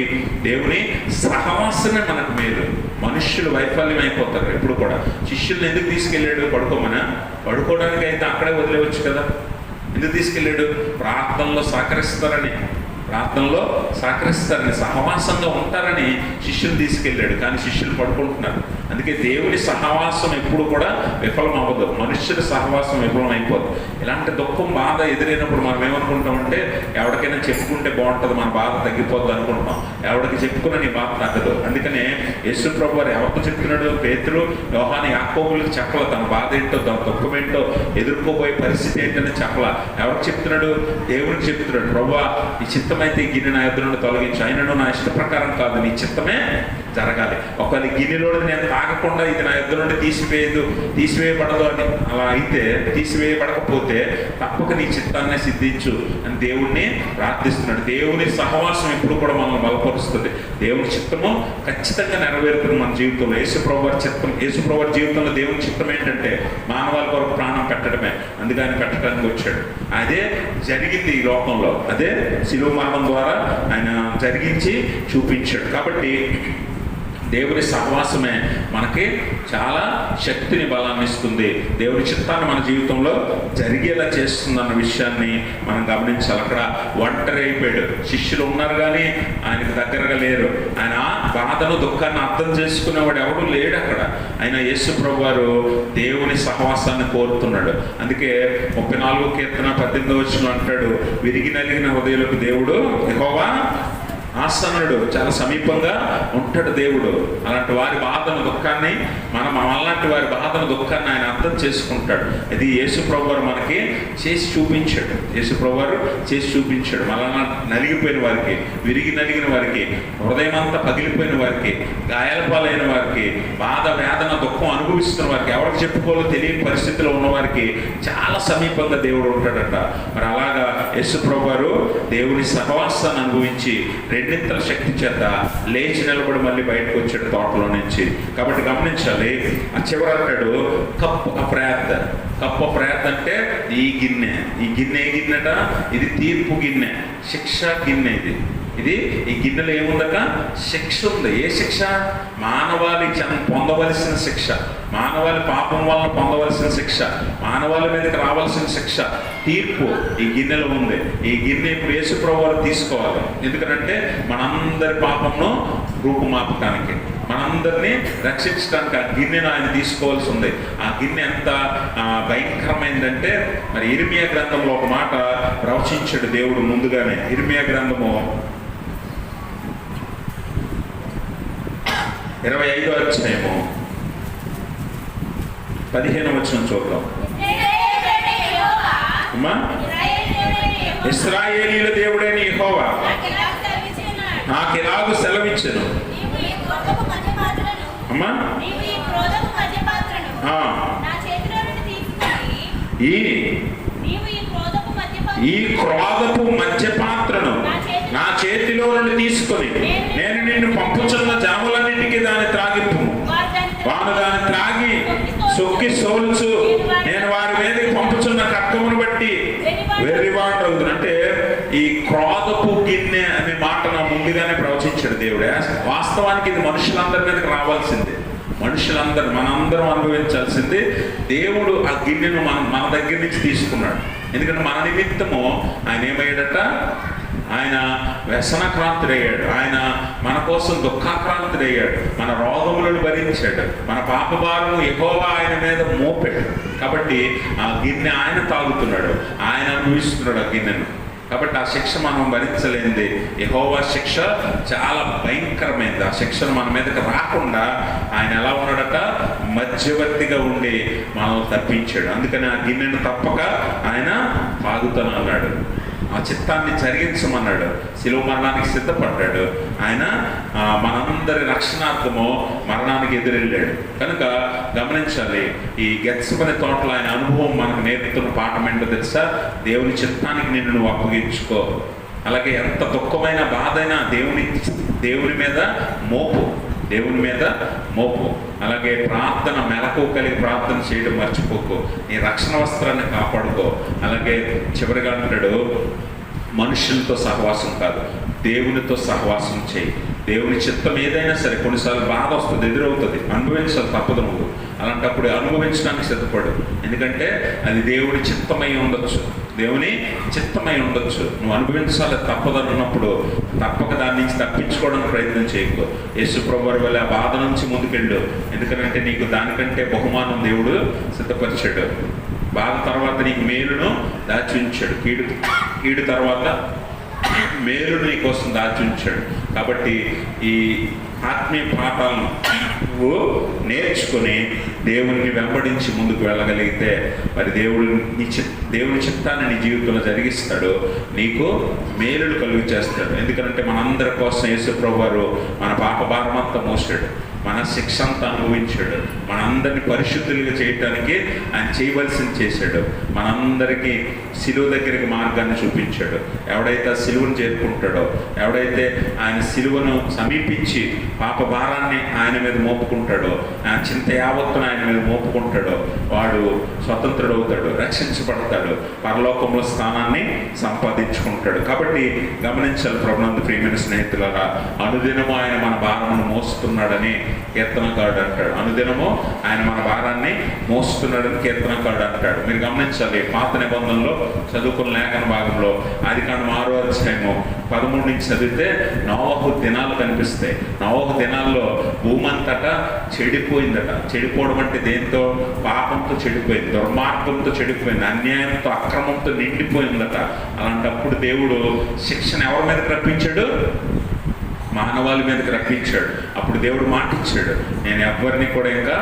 దేవుని సహవాసమే మనకు మేలు. మనుష్యులు వైఫల్యం అయిపోతారు ఎప్పుడు కూడా. శిష్యుల్ని ఎందుకు తీసుకెళ్ళాడు? పడుకోవడానికి అయితే అక్కడే వదిలేవచ్చు కదా. ఎందుకు తీసుకెళ్ళాడు? ప్రార్థనలో సహకరిస్తారని, సహవాసంగా ఉంటారని శిష్యులు తీసుకెళ్ళాడు. కానీ శిష్యులు పడుకుంటున్నారు. అందుకే దేవుని సహవాసం ఎప్పుడు కూడా విఫలం అవ్వదు, మనుష్యుల సహవాసం విఫలం అయిపోదు. ఇలాంటి దుఃఖం, బాధ ఎదురైనప్పుడు మనం ఏమనుకుంటామంటే ఎవరికైనా చెప్పుకుంటే బాగుంటుంది, మన బాధ తగ్గిపోద్ది అనుకుంటాం. ఎవరికి చెప్పుకున్నా నీ బాధ తగ్గదు. అందుకనే యేసుప్రభువు వారు ఎవరితో చెప్తున్నాడు? పేతురు, యోహాను, యాకోబులకు చెప్పల తన బాధ ఏంటో, తన దుఃఖం ఏంటో, ఎదుర్కోబోయే పరిస్థితి ఏంటని చెప్పల. ఎవరికి చెప్తున్నాడు? దేవునికి చెప్తున్నాడు. ప్రభువా, ఈ చిత్తమైతే ఈ గిన్నె నా ఎదురు తొలగించు, అయినను నా ఇష్ట ప్రకారం కాదు, నీ చిత్తమే జరగాలి. ఒకవేళ గిన్నెలోని నేను తాగకుండా ఇది నా ఎదురు నుండి తీసివేయబడదు అని అలా అయితే, తీసివేయబడకపోతే తప్పక నీ చిత్తాన్ని సిద్ధించు అని దేవుణ్ణి ప్రార్థిస్తున్నాడు. దేవుని సహవాసం ఎప్పుడు కూడా మనం బలపరుస్తుంది. దేవుని చిత్తము ఖచ్చితంగా నెరవేరుతుంది మన జీవితంలో. యేసుప్రభువు వారి జీవితంలో దేవుని చిత్తం ఏంటంటే మానవాళి కొరకు ప్రాణం పెట్టడమే. అందుకని పెట్టడానికి వచ్చాడు. అదే జరిగింది ఈ లోకంలో. అదే శిలువ మరణం ద్వారా ఆయన జరిగించి చూపించాడు. కాబట్టి దేవుని సహవాసమే మనకి చాలా శక్తిని, బలాన్ని ఇస్తుంది. దేవుని చిత్తాన్ని మన జీవితంలో జరిగేలా చేస్తుందన్న విషయాన్ని మనం గమనించాలి. అక్కడ ఒంటరి అయిపోయాడు. శిష్యులు ఉన్నారు కానీ ఆయనకు దగ్గరగా లేరు. ఆయన బాధను, దుఃఖాన్ని అర్థం చేసుకునేవాడు ఎవడు లేడు అక్కడ. ఆయన యేసుప్రభువు వారు దేవుని సహవాసాన్ని కోరుతున్నాడు. అందుకే 34వ కీర్తన 18వ వచనం అంటాడు, విరిగి నలిగిన హృదయాలకు దేవుడు యెహోవా ఆసనుడు, చాలా సమీపంగా ఉంటాడు దేవుడు. అలాంటి వారి బాధను, దుఃఖాన్ని, మనలాంటి వారి బాధను, దుఃఖాన్ని ఆయన అర్థం చేసుకుంటాడు. ఇది యేసుప్రభువు వారు మనకి చేసి చూపించాడు. మళ్ళా నలిగిపోయిన వారికి, విరిగి నలిగిన వారికి, హృదయం అంతా పగిలిపోయిన వారికి, గాయాల పాలైన వారికి, బాధ, వేదన, దుఃఖం అనుభవిస్తున్న వారికి, ఎవరికి చెప్పుకోవాలో తెలియని పరిస్థితిలో ఉన్న వారికి చాలా సమీపంగా దేవుడు ఉంటాడట. మరి అలాగా యేసుప్రభువు వారు దేవుని సహవాసాన్ని అనుభవించి రెండింతల శక్తి చేత లేచి నిలబడి మళ్ళీ బయటకు వచ్చాడు తోటలో నుంచి. కాబట్టి గమనించాలి. ఆ చివరి అంటాడు కప్పు అప్రార్థ అంటే ఈ గిన్నె ఏ గిన్నెట? ఇది తీర్పు గిన్నె, శిక్ష గిన్నె. ఈ గిన్నెలో ఏముందట? శిక్ష ఉంది. ఏ శిక్ష? మానవాళి పొందవలసిన శిక్ష, మానవాళి పాపం వలన పొందవలసిన శిక్ష, మానవాళి మీదకి రావాల్సిన శిక్ష, తీర్పు ఈ గిన్నెలో ఉంది. ఈ గిన్నె ఇప్పుడు యేసుప్రభువు వారు తీసుకోవాలి. ఎందుకంటే మనందరి పాపంను రూపుమాపటానికి, మనందరినీ రక్షించడానికి ఆ గిన్నెను ఆయన తీసుకోవాల్సి ఉంది. ఆ గిన్నె ఎంత భయంకరమైందంటే, మరి ఇర్మియా గ్రంథంలో ఒక మాట ప్రవచించాడు దేవుడు ముందుగానే. ఇర్మియా గ్రంథము 25వ అధ్యాయము 15వ వచనం చూద్దాం. అమ్మా, ఇశ్రాయేలీయుల దేవుడైన యెహోవా నాకు ఎలాగూ సెలవిచ్చెను. అమ్మా, నా చేతిలో నుండి తీసుకొని ఈ నీవు ఈ క్రోధపు మధ్యపాత్రను నా చేతిలో నుండి తీసుకొని నేను నిన్ను పంపుచున్న జనములన్నిటికీ దాన్ని త్రాగింపు. వారు దాన్ని త్రాగి సొక్కి సోల్చు నేను వారి మీదకి పంపుచున్న కక్కమును బట్టి వెర్రివాడు. అంటే ఈ క్రోధపు గిన్నె అనే మాట నా ముందుగానే ప్రవచించాడు దేవుడే. వాస్తవానికి ఇది మనుషులందరి మీదకి రావాల్సిందే, మనుషులందరూ మనందరం అనుభవించాల్సింది. దేవుడు ఆ గిన్నెను మన దగ్గర నుంచి తీసుకున్నాడు. ఎందుకంటే మన నిమిత్తము ఆయన ఏమయ్యాడట, ఆయన వ్యసనక్రాంతుడయ్యాడు, ఆయన మన కోసం దుఃఖాక్రాంతుడయ్యాడు, మన రోగములను భరించాడు, మన పాపభారము యెహోవా ఆయన మీద మోపాడు. కాబట్టి ఆ గిన్నె ఆయన తాగుతున్నాడు, ఆయన అనుభవిస్తున్నాడు ఆ గిన్నెను. కాబట్టి ఆ శిక్ష మనం భరించలేనిది. యెహోవా శిక్ష చాలా భయంకరమైనది. ఆ శిక్షను మన మీదకి రాకుండా ఆయన ఎలా ఉన్నాడట, మధ్యవర్తిగా ఉండి మనల్ని తప్పించాడు. అందుకని ఆ గిన్నెను తప్పక ఆయన తాగుతానన్నాడు. ఆ చిత్తాన్ని జరిగించమన్నాడు. శిలువ మరణానికి సిద్ధపడ్డాడు. ఆయన మనందరి రక్షణార్థము మరణానికి ఎదురెళ్ళాడు. కనుక గమనించాలి, ఈ గెత్సెమనే తోటలో ఆయన అనుభవం మనకు నేర్పుతున్న పాఠం ఏంటో తెలుసా? దేవుని చిత్తానికి నిన్ను నువ్వు అప్పగించుకో. అలాగే ఎంత దుఃఖమైన బాధైనా దేవుని మీద మోపు, దేవుని మీద మోపు. అలాగే ప్రార్థన మెలకు కలిగి ప్రార్థన చేయడం మర్చిపోకు. నీ రక్షణ వస్త్రాన్ని కాపాడుకో. అలాగే చివరిగా అంటాడు, మనుషులతో సహవాసం కాదు, దేవునితో సహవాసం చేయి. దేవుని చిత్తం ఏదైనా సరే, కొన్నిసార్లు బాధ వస్తుంది, ఎదురవుతుంది, అనుభవించాలి, తప్పదు. నువ్వు అలాంటప్పుడు అనుభవించడానికి సిద్ధపడు. ఎందుకంటే అది దేవుని చిత్తమై ఉండొచ్చు, దేవుని చిత్తమై ఉండొచ్చు. నువ్వు అనుభవించాలి, తప్పదన్నప్పుడు తప్పక దాని నుంచి తప్పించుకోవడానికి ప్రయత్నం చేయకు. యేసు ప్రభువు వల్ల ఆ బాధ నుంచి ముందుకెళ్ళు. ఎందుకంటే నీకు దానికంటే బహుమానం దేవుడు సిద్ధపరిచాడు. బాధ తర్వాత నీకు మేలును దాచి ఉంచాడు, కీడు తర్వాత మేలు నీ కోసం దాచి ఉంచాడు. కాబట్టి ఈ ఆత్మీయ పాఠాలను నువ్వు నేర్చుకొని దేవుని వెంబడించి ముందుకు వెళ్ళగలిగితే మరి దేవుని చిత్తాన్ని నీ జీవితంలో జరిగిస్తాడు, నీకు మేలులు కలుగు చేస్తాడు. ఎందుకంటే మనందరి కోసం యేసు ప్రభువారు మన పాప భారమంతా మోసాడు, మన శిక్ష అంతా అనుభవించాడు, మనందరినీ పరిశుద్ధులుగా చేయటానికి ఆయన చేయవలసింది చేశాడు. మనందరికీ శిలువ దగ్గరికి మార్గాన్ని చూపించాడు. ఎవడైతే ఆ శిలువను చేరుకుంటాడో, ఎవడైతే ఆయన శిలువను సమీపించి పాప భారాన్ని ఆయన మీద మోపుకుంటాడో, ఆయన చింత యావత్తును ఆయన మీద మోపుకుంటాడో, వాడు స్వతంత్రుడు అవుతాడు, రక్షించబడతాడు, పరలోకంలో స్థానాన్ని సంపాదించుకుంటాడు. కాబట్టి గమనించాలి ప్రభునందు ప్రియమైన స్నేహితులారా, అనుదినము ఆయన మన భారమును మోస్తున్నాడని కీర్తనకారుడు అంటాడు. అనుదినము ఆయన మన భారాన్ని మోస్తున్నాడని కీర్తనకారుడు అంటాడు. మీరు గమనించాలి, పాత నిబంధనలో చదువుకున్న లేఖన భాగంలో ఆదికాండం 6వ అధ్యాయము 13 నుంచి చదివితే నోవహు దినాలు కనిపిస్తాయి. నోవహు దినాల్లో భూమి అంతటా చెడిపోయిందట. చెడిపోవడం అంటే దేంతో? పాపంతో చెడిపోయింది, దుర్మార్గంతో చెడిపోయింది, అన్యాయంతో అక్రమంతో నిండిపోయిందట. అలాంటప్పుడు దేవుడు శిక్షను ఎవరి మీదకి రప్పించాడు? మానవాళి మీదకి రప్పించాడు. అప్పుడు దేవుడు మాట ఇచ్చాడు, నేను ఎవరిని కూడా ఇంకా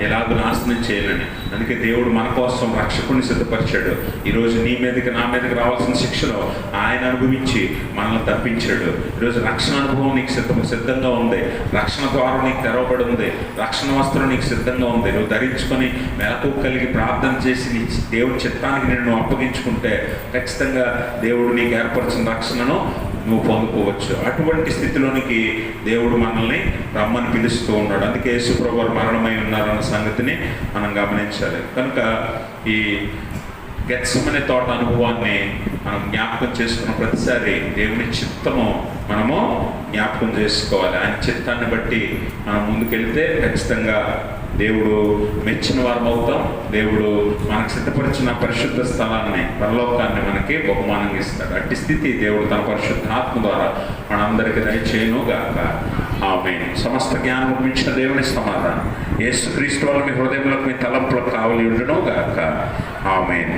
ఎలాగో నాశనం చేయలేని. అందుకే దేవుడు మన కోసం రక్షకుడిని సిద్ధపరిచాడు. ఈరోజు నీ మీదకి నా మీదకి రావాల్సిన శిక్షను ఆయన అనుభవించి మనల్ని తప్పించాడు. ఈరోజు రక్షణ అనుభవం నీకు సిద్ధంగా ఉంది, రక్షణ ద్వారం నీకు తెరవబడి ఉంది, రక్షణ వస్త్రం నీకు సిద్ధంగా ఉంది. నువ్వు ధరించుకొని మెలకు కలిగి ప్రార్థన చేసి నీ దేవుడి చిత్తానికి నిన్ను అప్పగించుకుంటే ఖచ్చితంగా దేవుడు నీకు ఏర్పరిచిన రక్షణను నువ్వు పొందుకోవచ్చు. అటువంటి స్థితిలోనికి దేవుడు మనల్ని రమ్మని పిలుస్తూ ఉన్నాడు. అందుకే యేసు ప్రభువు మరణమై ఉన్నారన్న సంగతిని మనం గమనించాలి. కనుక ఈ గెత్సెమనే తోట అనుభవాన్ని మనం జ్ఞాపకం చేసుకున్న ప్రతిసారి దేవుని చిత్తము మనము జ్ఞాపకం చేసుకోవాలి. ఆయన చిత్తాన్ని బట్టి మనం ముందుకెళ్తే ఖచ్చితంగా దేవుడు మెచ్చిన వారం అవుతాం. దేవుడు మనకు సిద్ధపరిచిన పరిశుద్ధ స్థలాన్ని, పరలోకాన్ని మనకి బహుమానంగా ఇస్తాడు. అట్టి స్థితి దేవుడు తన పరిశుద్ధాత్మ ద్వారా మనందరికీ దయచేయును గాక. ఆమేన్. సమస్త జ్ఞానం మించిన దేవుని సమాధానం యేసుక్రీస్తు వల్ల మీ హృదయంలో మీ తలంపులకు కావలి ఉండును గాక. ఆమేన్.